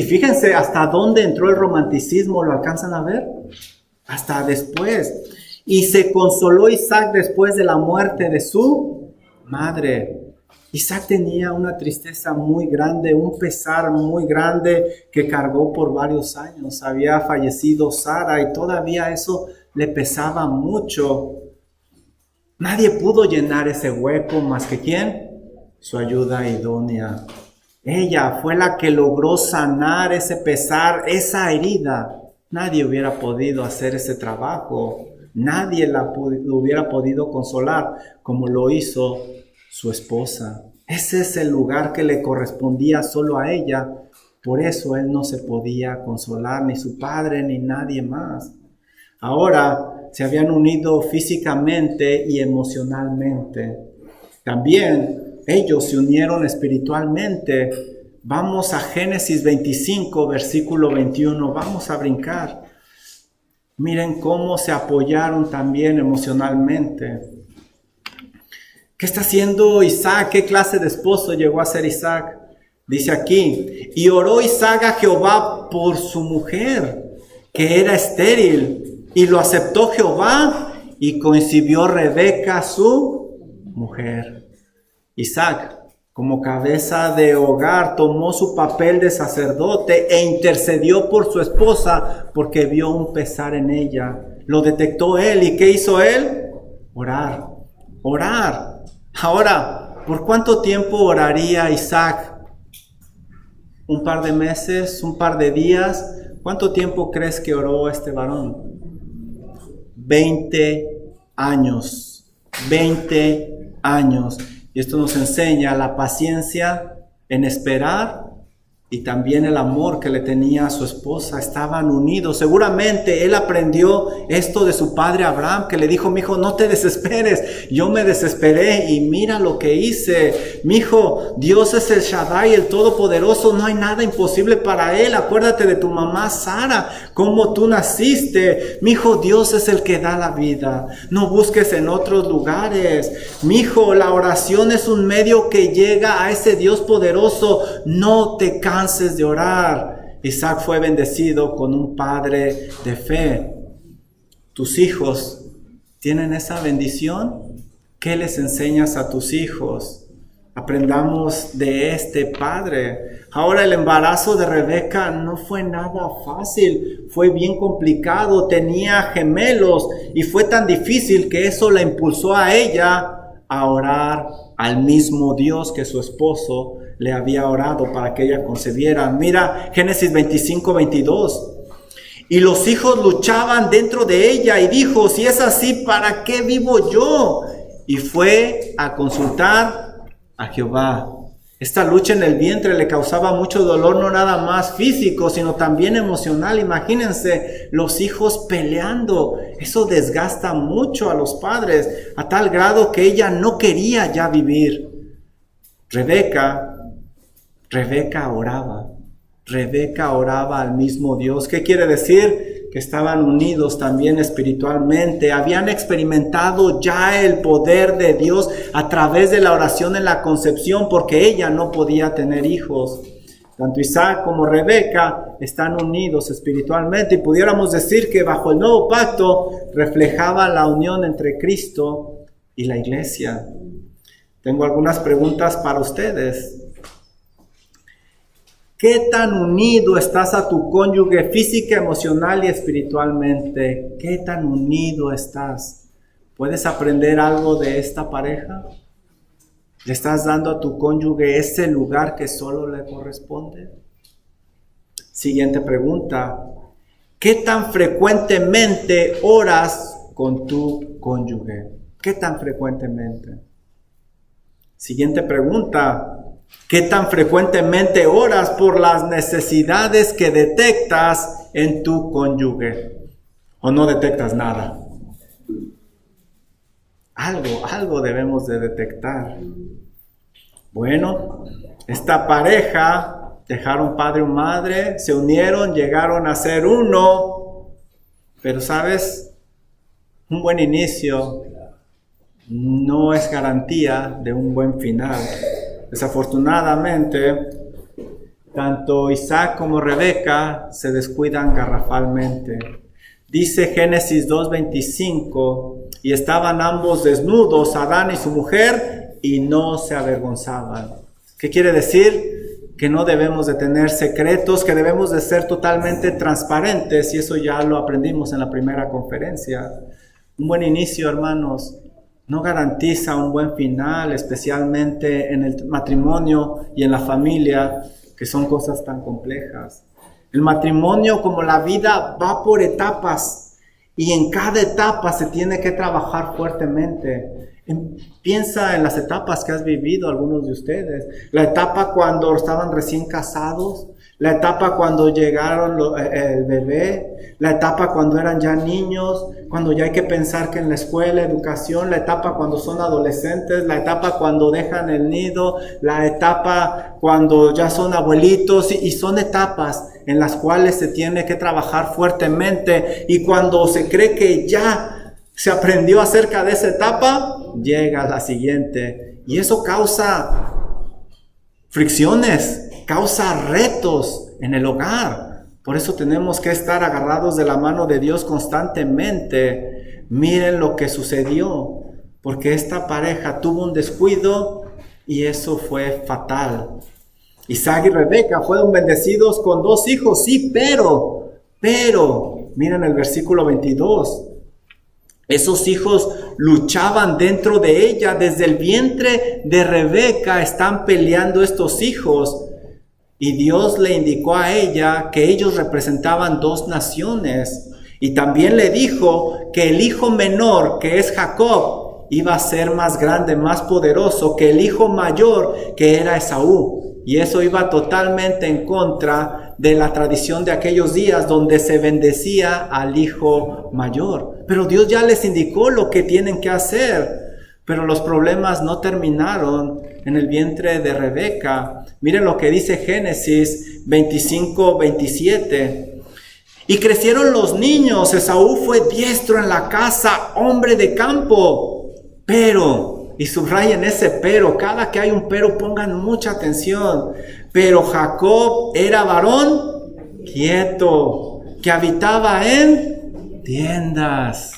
fíjense hasta dónde entró el romanticismo. ¿Lo alcanzan a ver? Hasta después. Y se consoló Isaac después de la muerte de su madre. Isaac tenía una tristeza muy grande, un pesar muy grande que cargó por varios años. Había fallecido Sara y todavía eso le pesaba mucho. Nadie pudo llenar ese hueco más que ¿quién? Su ayuda idónea. Ella fue la que logró sanar ese pesar, esa herida. Nadie hubiera podido hacer ese trabajo. Nadie lo hubiera podido consolar como lo hizo su esposa. Ese es el lugar que le correspondía solo a ella. Por eso él no se podía consolar, ni su padre, ni nadie más. Ahora se habían unido físicamente y emocionalmente. También ellos se unieron espiritualmente. Vamos a Génesis 25, versículo 21. Vamos a brincar. Miren cómo se apoyaron también emocionalmente. ¿Qué está haciendo Isaac? ¿Qué clase de esposo llegó a ser Isaac? Dice aquí, y oró Isaac a Jehová por su mujer, que era estéril, y lo aceptó Jehová, y concibió Rebeca su mujer. Isaac, como cabeza de hogar, tomó su papel de sacerdote e intercedió por su esposa, porque vio un pesar en ella. Lo detectó él, ¿y qué hizo él? Orar. Ahora, ¿por cuánto tiempo oraría Isaac? ¿Un par de meses? ¿Un par de días? ¿Cuánto tiempo crees que oró este varón? 20 años. 20 años. Y esto nos enseña la paciencia en esperar y también el amor que le tenía a su esposa. Estaban unidos. Seguramente él aprendió esto de su padre Abraham, que le dijo: mi hijo, no te desesperes. Yo me desesperé y mira lo que hice. Mi hijo, Dios es el Shaddai, el Todopoderoso. No hay nada imposible para él. Acuérdate de tu mamá Sara, cómo tú naciste. Mi hijo, Dios es el que da la vida. No busques en otros lugares. Mi hijo, la oración es un medio que llega a ese Dios poderoso. No te canses de orar. Isaac fue bendecido con un padre de fe. ¿Tus hijos tienen esa bendición? ¿Qué les enseñas a tus hijos? Aprendamos de este padre. Ahora, el embarazo de Rebeca no fue nada fácil, fue bien complicado, tenía gemelos y fue tan difícil que eso la impulsó a ella a orar al mismo Dios que su esposo le había orado para que ella concebiera. Mira Génesis 25, 22. Y los hijos luchaban dentro de ella y dijo: si es así, ¿para qué vivo yo? Y fue a consultar a Jehová. Esta lucha en el vientre le causaba mucho dolor, no nada más físico, sino también emocional. Imagínense los hijos peleando. Eso desgasta mucho a los padres, a tal grado que ella no quería ya vivir. Rebeca oraba. Rebeca oraba al mismo Dios. ¿Qué quiere decir? Que estaban unidos también espiritualmente. Habían experimentado ya el poder de Dios a través de la oración en la concepción, porque ella no podía tener hijos. Tanto Isaac como Rebeca están unidos espiritualmente, y pudiéramos decir que bajo el nuevo pacto reflejaban la unión entre Cristo y la iglesia. Tengo algunas preguntas para ustedes. ¿Qué tan unido estás a tu cónyuge física, emocional y espiritualmente? ¿Qué tan unido estás? ¿Puedes aprender algo de esta pareja? ¿Le estás dando a tu cónyuge ese lugar que solo le corresponde? Siguiente pregunta. ¿Qué tan frecuentemente oras con tu cónyuge? ¿Qué tan frecuentemente? Siguiente pregunta. ¿Qué tan frecuentemente oras por las necesidades que detectas en tu cónyuge? ¿O no detectas nada? Algo debemos de detectar. Bueno, esta pareja dejaron padre y madre, se unieron, llegaron a ser uno. Pero ¿sabes? Un buen inicio no es garantía de un buen final. Desafortunadamente, tanto Isaac como Rebeca se descuidan garrafalmente. Dice Génesis 2:25, y estaban ambos desnudos, Adán y su mujer, y no se avergonzaban. ¿Qué quiere decir? Que no debemos de tener secretos, que debemos de ser totalmente transparentes, y eso ya lo aprendimos en la primera conferencia. Un buen inicio, hermanos, no garantiza un buen final, especialmente en el matrimonio y en la familia, que son cosas tan complejas. El matrimonio, como la vida, va por etapas, y en cada etapa se tiene que trabajar fuertemente. Piensa en las etapas que has vivido algunos de ustedes. La etapa cuando estaban recién casados, la etapa cuando llegaron el bebé, la etapa cuando eran ya niños, cuando ya hay que pensar que en la escuela, educación, la etapa cuando son adolescentes, la etapa cuando dejan el nido, la etapa cuando ya son abuelitos, y son etapas en las cuales se tiene que trabajar fuertemente, y cuando se cree que ya se aprendió acerca de esa etapa, llega la siguiente, y eso causa fricciones, causa retos en el hogar. Por eso tenemos que estar agarrados de la mano de Dios constantemente. Miren lo que sucedió, porque esta pareja tuvo un descuido y eso fue fatal. Isaac y Rebeca fueron bendecidos con 2 hijos, sí, pero, miren el versículo 22. Esos hijos luchaban dentro de ella. Desde el vientre de Rebeca están peleando estos hijos. Y Dios le indicó a ella que ellos representaban 2 naciones. Y también le dijo que el hijo menor, que es Jacob, iba a ser más grande, más poderoso que el hijo mayor, que era Esaú. Y eso iba totalmente en contra de la tradición de aquellos días donde se bendecía al hijo mayor. Pero Dios ya les indicó lo que tienen que hacer. Pero los problemas no terminaron en el vientre de Rebeca. Miren lo que dice Génesis 25-27. Y crecieron los niños. Esaú fue diestro en la casa, hombre de campo. Pero, y subrayen ese pero, cada que hay un pero pongan mucha atención. Pero Jacob era varón quieto, que habitaba en tiendas.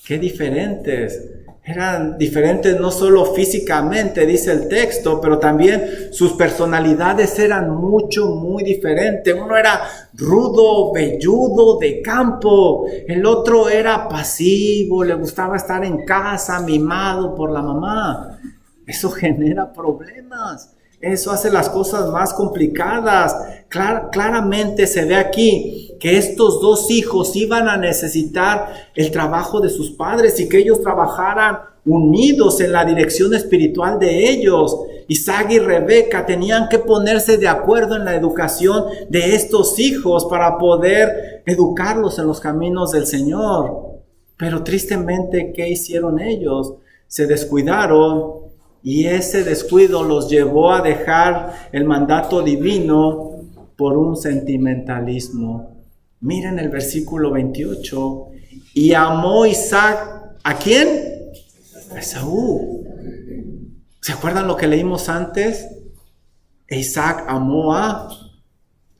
Qué diferentes. Eran diferentes no solo físicamente, dice el texto, pero también sus personalidades eran muy diferentes. Uno era rudo, velludo, de campo. El otro era pasivo, le gustaba estar en casa, mimado por la mamá. Eso genera problemas. Eso hace las cosas más complicadas. Claramente se ve aquí que estos 2 hijos iban a necesitar el trabajo de sus padres y que ellos trabajaran unidos en la dirección espiritual de ellos. Isaac y Rebeca tenían que ponerse de acuerdo en la educación de estos hijos para poder educarlos en los caminos del Señor. Pero tristemente, ¿qué hicieron ellos? Se descuidaron. Y ese descuido los llevó a dejar el mandato divino por un sentimentalismo. Miren el versículo 28. Y amó Isaac, ¿a quién? A Esaú. ¿Se acuerdan lo que leímos antes? Isaac amó a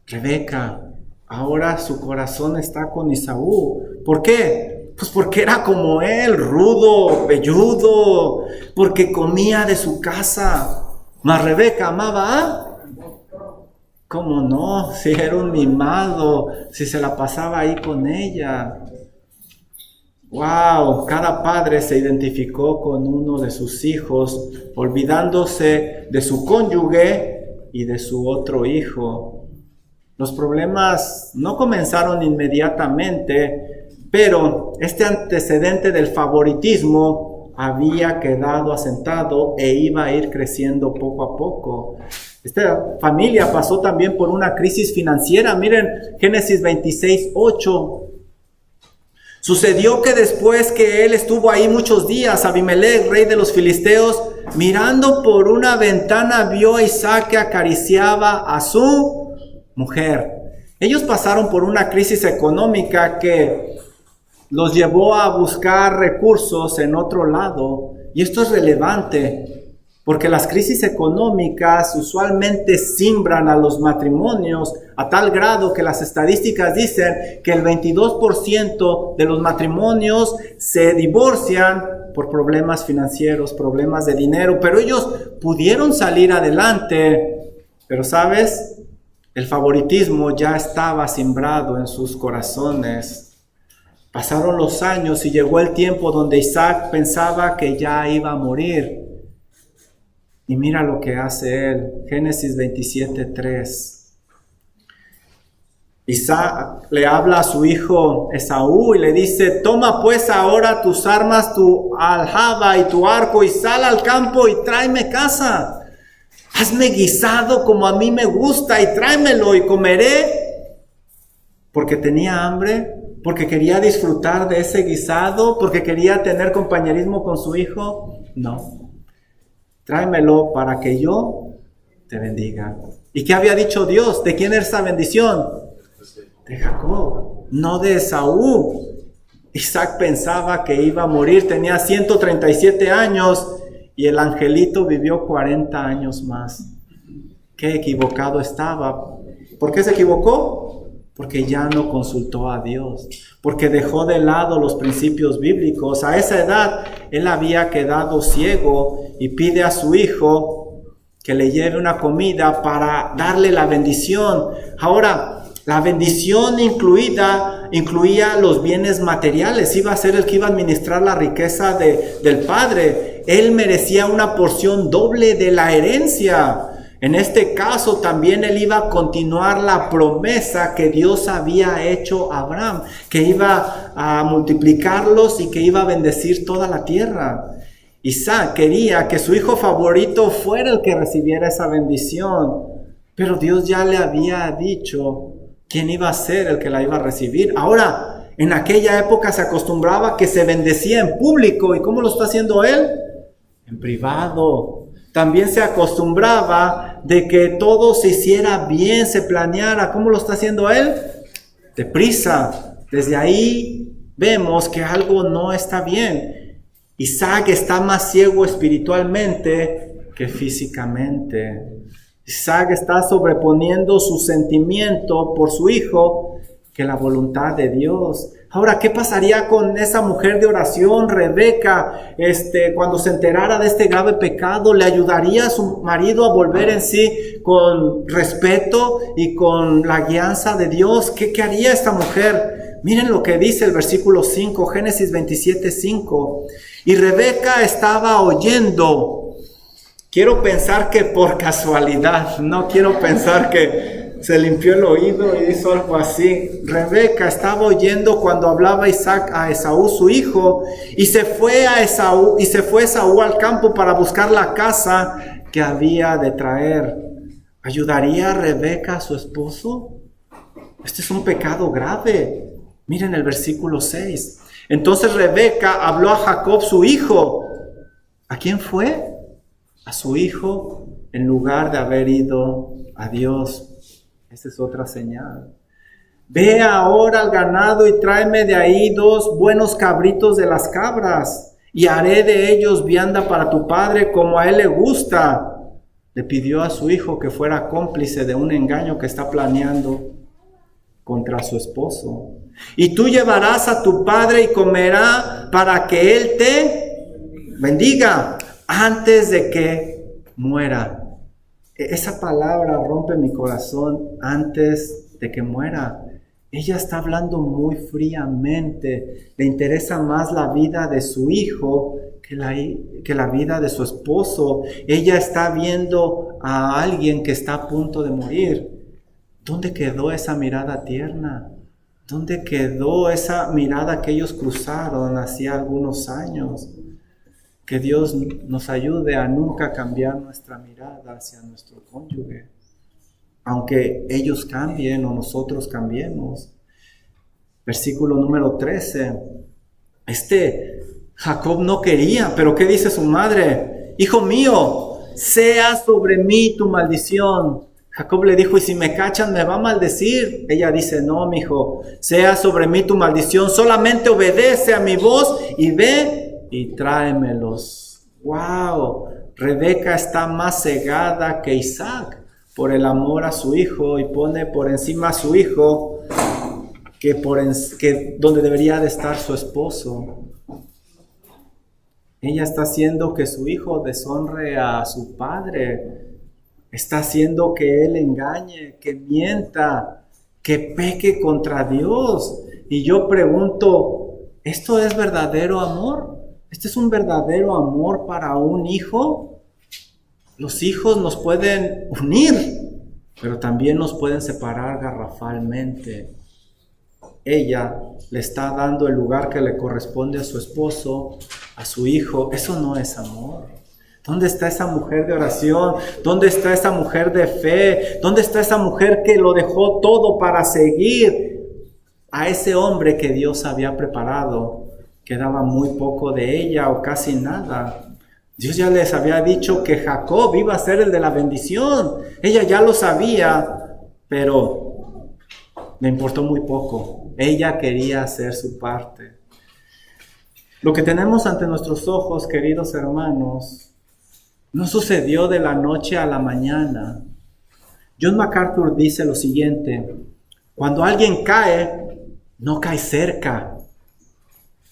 Rebeca. Ahora su corazón está con Esaú. ¿Por qué? Pues porque era como él, rudo, velludo, porque comía de su casa. Mas Rebeca amaba a... ¿Cómo no? Si era un mimado, si se la pasaba ahí con ella. ¡Wow! Cada padre se identificó con uno de sus hijos, olvidándose de su cónyuge y de su otro hijo. Los problemas no comenzaron inmediatamente, pero este antecedente del favoritismo había quedado asentado e iba a ir creciendo poco a poco. Esta familia pasó también por una crisis financiera. Miren Génesis 26:8. Sucedió que después que él estuvo ahí muchos días, Abimelech, rey de los filisteos, mirando por una ventana, vio a Isaac que acariciaba a su mujer. Ellos pasaron por una crisis económica que los llevó a buscar recursos en otro lado. Y esto es relevante, porque las crisis económicas usualmente simbran a los matrimonios a tal grado que las estadísticas dicen que el 22% de los matrimonios se divorcian por problemas financieros, problemas de dinero, pero ellos pudieron salir adelante. Pero ¿sabes? El favoritismo ya estaba simbrado en sus corazones. Pasaron los años y llegó el tiempo donde Isaac pensaba que ya iba a morir. Y mira lo que hace él. Génesis 27:3. Isaac le habla a su hijo Esaú y le dice: toma pues ahora tus armas, tu aljaba y tu arco, y sal al campo y tráeme caza. Hazme guisado como a mí me gusta y tráemelo y comeré. Porque tenía hambre, porque quería disfrutar de ese guisado, porque quería tener compañerismo con su hijo. No, tráemelo para que yo te bendiga. ¿Y qué había dicho Dios? ¿De quién era esa bendición? De Jacob, no de Esaú. Isaac pensaba que iba a morir, tenía 137 años y el angelito vivió 40 años más. Qué equivocado estaba. ¿Por qué se equivocó? Porque ya no consultó a Dios, porque dejó de lado los principios bíblicos. A esa edad él había quedado ciego y pide a su hijo que le lleve una comida para darle la bendición. Ahora, la bendición incluía los bienes materiales. Iba a ser el que iba a administrar la riqueza del padre. Él merecía una porción doble de la herencia. En este caso también él iba a continuar la promesa que Dios había hecho a Abraham, que iba a multiplicarlos y que iba a bendecir toda la tierra. Isaac quería que su hijo favorito fuera el que recibiera esa bendición, pero Dios ya le había dicho quién iba a ser el que la iba a recibir. Ahora, en aquella época se acostumbraba que se bendecía en público. ¿Y cómo lo está haciendo él? En privado. También se acostumbraba de que todo se hiciera bien, se planeara. ¿Cómo lo está haciendo él? Deprisa. Desde ahí vemos que algo no está bien. Isaac está más ciego espiritualmente que físicamente. Isaac está sobreponiendo su sentimiento por su hijo que la voluntad de Dios. Ahora, ¿qué pasaría con esa mujer de oración, Rebeca? Cuando se enterara de este grave pecado, ¿le ayudaría a su marido a volver en sí con respeto y con la guianza de Dios? ¿Qué haría esta mujer? Miren lo que dice el versículo 5, Génesis 27:5. Y Rebeca estaba oyendo. Quiero pensar que por casualidad, no quiero pensar que se limpió el oído y hizo algo así. Rebeca estaba oyendo cuando hablaba Isaac a Esaú, su hijo, y se fue Esaú al campo para buscar la caza que había de traer. ¿Ayudaría Rebeca a su esposo? Este es un pecado grave. Miren el versículo 6. Entonces Rebeca habló a Jacob, su hijo. ¿A quién fue? A su hijo, en lugar de haber ido a Dios. Esa es otra señal. Ve ahora al ganado y tráeme de ahí 2 buenos cabritos de las cabras, y haré de ellos vianda para tu padre como a él le gusta. Le pidió a su hijo que fuera cómplice de un engaño que está planeando contra su esposo. Y tú llevarás a tu padre y comerá para que él te bendiga antes de que muera. Esa palabra rompe mi corazón, antes de que muera. Ella está hablando muy fríamente. Le interesa más la vida de su hijo que la vida de su esposo. Ella está viendo a alguien que está a punto de morir. ¿Dónde quedó esa mirada tierna? ¿Dónde quedó esa mirada que ellos cruzaron hacía algunos años? Que Dios nos ayude a nunca cambiar nuestra mirada hacia nuestro cónyuge, aunque ellos cambien o nosotros cambiemos. Versículo número 13. Jacob no quería, pero ¿qué dice su madre? Hijo mío, sea sobre mí tu maldición. Jacob le dijo: y si me cachan, ¿me va a maldecir? Ella dice: no, mi hijo, sea sobre mí tu maldición, solamente obedece a mi voz y ve y tráemelos. ¡Wow! Rebeca está más cegada que Isaac por el amor a su hijo, y pone por encima a su hijo que donde debería de estar su esposo. Ella está haciendo que su hijo deshonre a su padre. Está haciendo que él engañe, que mienta, que peque contra Dios. Y yo pregunto, ¿esto es verdadero amor? ¿Este es un verdadero amor para un hijo? Los hijos nos pueden unir, pero también nos pueden separar garrafalmente. Ella le está dando el lugar que le corresponde a su esposo, a su hijo. Eso no es amor. ¿Dónde está esa mujer de oración? ¿Dónde está esa mujer de fe? ¿Dónde está esa mujer que lo dejó todo para seguir a ese hombre que Dios había preparado? Quedaba muy poco de ella o casi nada. Dios ya les había dicho que Jacob iba a ser el de la bendición. Ella ya lo sabía, pero le importó muy poco. Ella quería hacer su parte. Lo que tenemos ante nuestros ojos, queridos hermanos, no sucedió de la noche a la mañana. John MacArthur dice lo siguiente: cuando alguien cae, no cae cerca,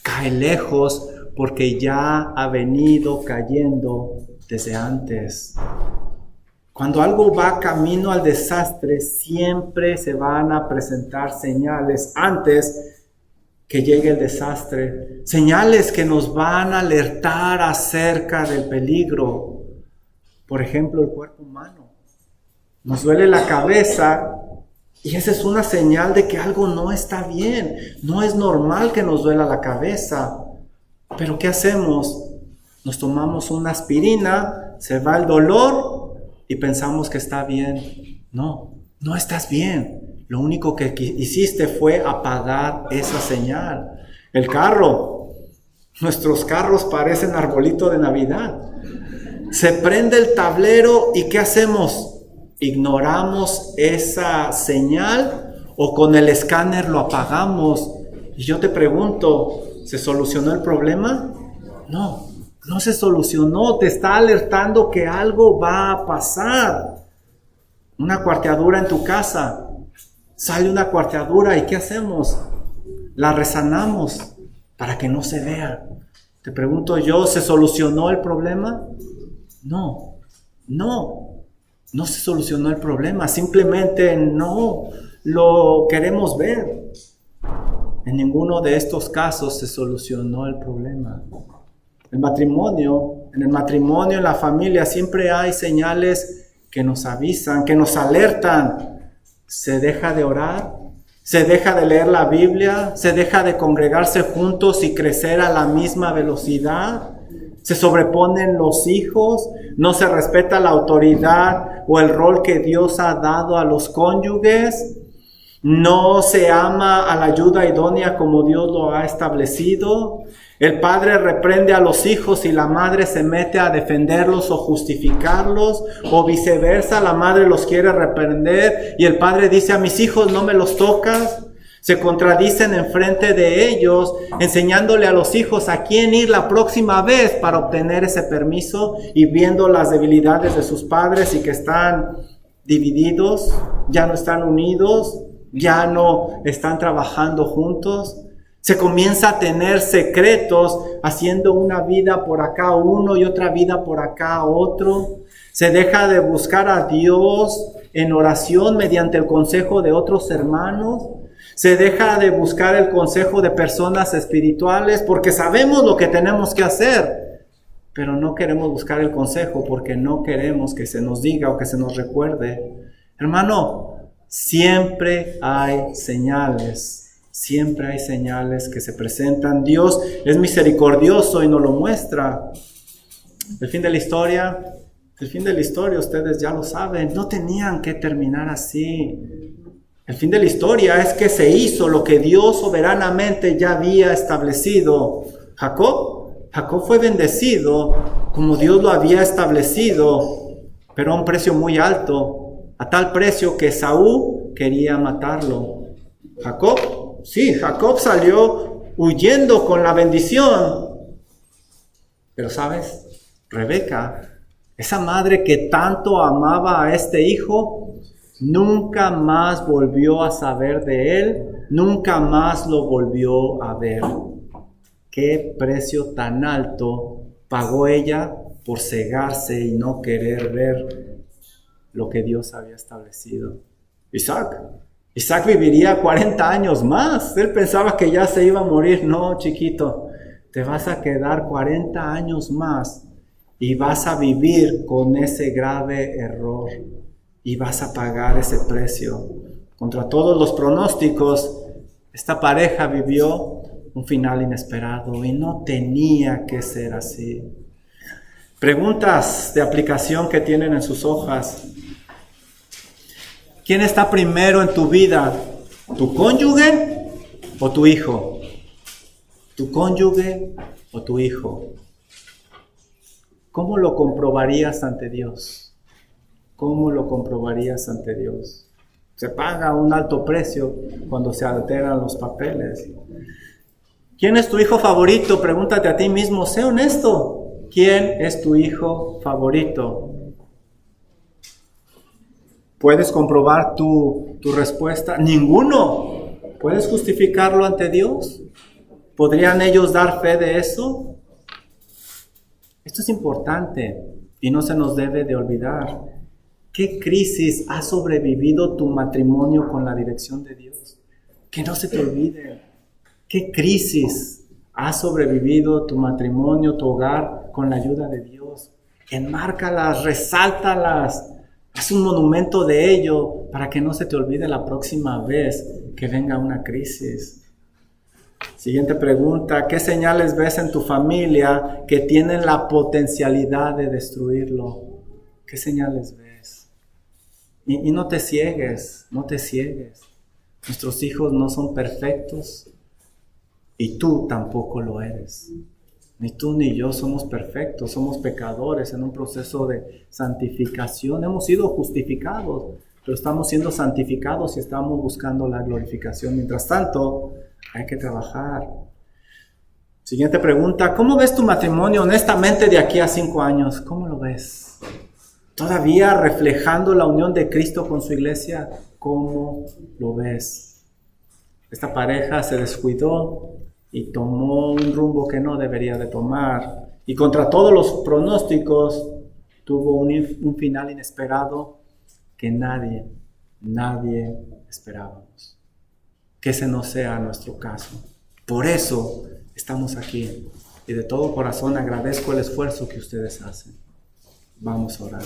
cae lejos porque ya ha venido cayendo desde antes. Cuando algo va camino al desastre, siempre se van a presentar señales antes que llegue el desastre. Señales que nos van a alertar acerca del peligro. Por ejemplo, el cuerpo humano. Nos duele la cabeza y esa es una señal de que algo no está bien. No es normal que nos duela la cabeza. Pero ¿qué hacemos? Nos tomamos una aspirina, se va el dolor y pensamos que está bien. No, no estás bien. Lo único que hiciste fue apagar esa señal. El carro. Nuestros carros parecen arbolito de Navidad. Se prende el tablero y ¿qué hacemos? ¿Ignoramos esa señal o con el escáner lo apagamos? Y yo te pregunto, ¿se solucionó el problema? No, no se solucionó. Te está alertando que algo va a pasar. Una cuarteadura en tu casa. Sale una cuarteadura y ¿qué hacemos? La resanamos para que no se vea. Te pregunto yo, ¿se solucionó el problema? No se solucionó el problema, simplemente no lo queremos ver. En ninguno de estos casos se solucionó el problema. En el matrimonio, en la familia, siempre hay señales que nos avisan, que nos alertan. Se deja de orar, se deja de leer la Biblia, se deja de congregarse juntos y crecer a la misma velocidad. Se sobreponen los hijos, no se respeta la autoridad o el rol que Dios ha dado a los cónyuges, no se ama a la ayuda idónea como Dios lo ha establecido. El padre reprende a los hijos y la madre se mete a defenderlos o justificarlos, o viceversa, la madre los quiere reprender y el padre dice: a mis hijos no me los tocas. Se contradicen enfrente de ellos, enseñándole a los hijos a quién ir la próxima vez para obtener ese permiso, y viendo las debilidades de sus padres y que están divididos, ya no están unidos, ya no están trabajando juntos. Se comienza a tener secretos, haciendo una vida por acá uno y otra vida por acá otro. Se deja de buscar a Dios en oración mediante el consejo de otros hermanos. Se deja de buscar el consejo de personas espirituales porque sabemos lo que tenemos que hacer, pero no queremos buscar el consejo porque no queremos que se nos diga o que se nos recuerde. Hermano, siempre hay señales que se presentan. Dios es misericordioso y nos lo muestra. El fin de la historia, ustedes ya lo saben, no tenían que terminar así. El fin de la historia es que se hizo lo que Dios soberanamente ya había establecido. Jacob fue bendecido como Dios lo había establecido, pero a un precio muy alto, a tal precio que Esaú quería matarlo. Jacob salió huyendo con la bendición. Pero ¿sabes? Rebeca, esa madre que tanto amaba a este hijo, nunca más volvió a saber de él, nunca más lo volvió a ver. ¿Qué precio tan alto pagó ella por cegarse y no querer ver lo que Dios había establecido? Isaac viviría 40 años más. Él pensaba que ya se iba a morir. No, chiquito, te vas a quedar 40 años más y vas a vivir con ese grave error. y vas a pagar ese precio. Contra todos los pronósticos, esta pareja vivió un final inesperado y no tenía que ser así. Preguntas de aplicación que tienen en sus hojas. ¿Quién está primero en tu vida? ¿Tu cónyuge o tu hijo? ¿Tu cónyuge o tu hijo? ¿Cómo lo comprobarías ante Dios? ¿Cómo lo comprobarías ante Dios? Se paga un alto precio cuando se alteran los papeles. ¿Quién es tu hijo favorito? Pregúntate a ti mismo, sé honesto. ¿Quién es tu hijo favorito? ¿Puedes comprobar tu respuesta? Ninguno. ¿Puedes justificarlo ante Dios? ¿Podrían ellos dar fe de eso? Esto es importante y no se nos debe de olvidar. ¿Qué crisis ha sobrevivido tu matrimonio con la dirección de Dios? Que no se te olvide. ¿Qué crisis ha sobrevivido tu matrimonio, tu hogar con la ayuda de Dios? Enmárcalas, resáltalas. Haz un monumento de ello para que no se te olvide la próxima vez que venga una crisis. Siguiente pregunta, ¿qué señales ves en tu familia que tienen la potencialidad de destruirlo? ¿Qué señales ves? Y no te ciegues, no te ciegues. Nuestros hijos no son perfectos y tú tampoco lo eres. Ni tú ni yo somos perfectos, somos pecadores en un proceso de santificación. Hemos sido justificados, pero estamos siendo santificados y estamos buscando la glorificación. Mientras tanto, hay que trabajar. Siguiente pregunta, ¿cómo ves tu matrimonio honestamente de aquí a 5 años? ¿Cómo lo ves? ¿Todavía reflejando la unión de Cristo con su iglesia? ¿Cómo lo ves? Esta pareja se descuidó y tomó un rumbo que no debería de tomar. Y contra todos los pronósticos, tuvo un final inesperado que nadie esperábamos. Que ese no sea nuestro caso. Por eso estamos aquí. Y de todo corazón agradezco el esfuerzo que ustedes hacen. Vamos a orar.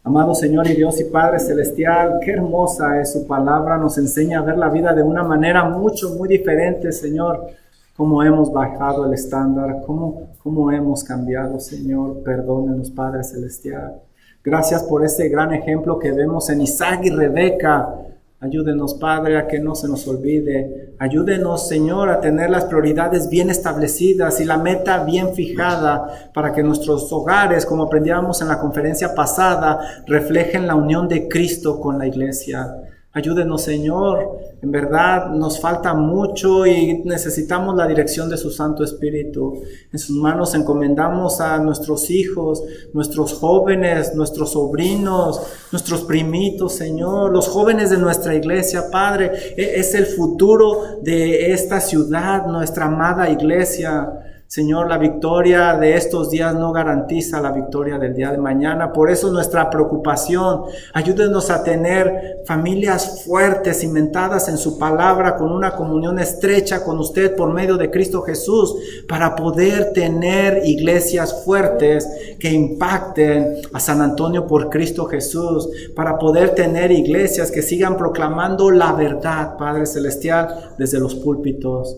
Amado Señor y Dios y Padre Celestial, qué hermosa es su palabra. Nos enseña a ver la vida de una manera muy diferente, Señor. Cómo hemos bajado el estándar, cómo hemos cambiado, Señor. Perdónenos, Padre Celestial. Gracias por ese gran ejemplo que vemos en Isaac y Rebeca. Ayúdenos, Padre, a que no se nos olvide. Ayúdenos, Señor, a tener las prioridades bien establecidas y la meta bien fijada para que nuestros hogares, como aprendíamos en la conferencia pasada, reflejen la unión de Cristo con la iglesia. Ayúdenos, Señor. En verdad nos falta mucho y necesitamos la dirección de su Santo Espíritu. En sus manos encomendamos a nuestros hijos, nuestros jóvenes, nuestros sobrinos, nuestros primitos, Señor, los jóvenes de nuestra iglesia, Padre. Es el futuro de esta ciudad, nuestra amada iglesia. Señor, la victoria de estos días no garantiza la victoria del día de mañana. Por eso nuestra preocupación, ayúdenos a tener familias fuertes, cimentadas en su palabra, con una comunión estrecha con usted por medio de Cristo Jesús, para poder tener iglesias fuertes que impacten a San Antonio por Cristo Jesús, para poder tener iglesias que sigan proclamando la verdad, Padre Celestial, desde los púlpitos.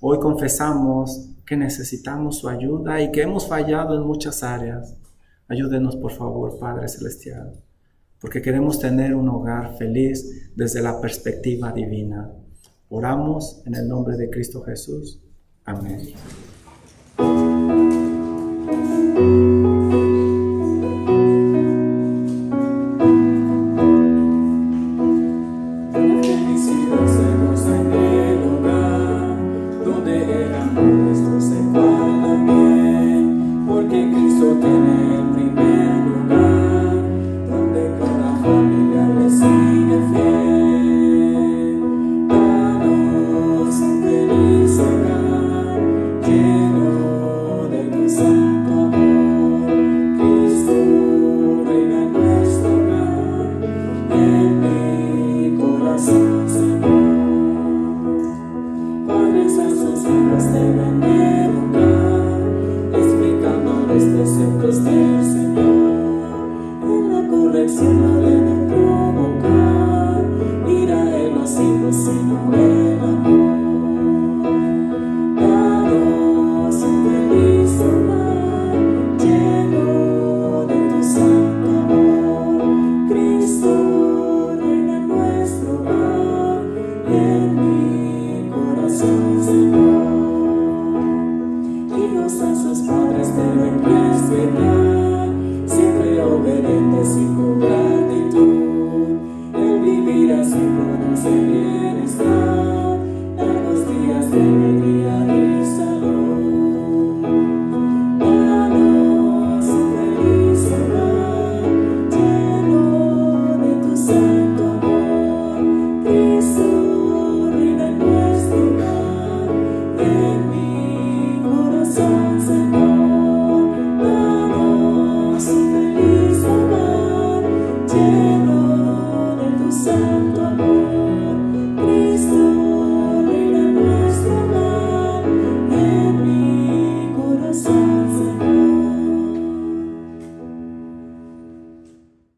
Hoy confesamos que necesitamos su ayuda y que hemos fallado en muchas áreas. Ayúdenos, por favor, Padre Celestial, porque queremos tener un hogar feliz desde la perspectiva divina. Oramos en el nombre de Cristo Jesús. Amén.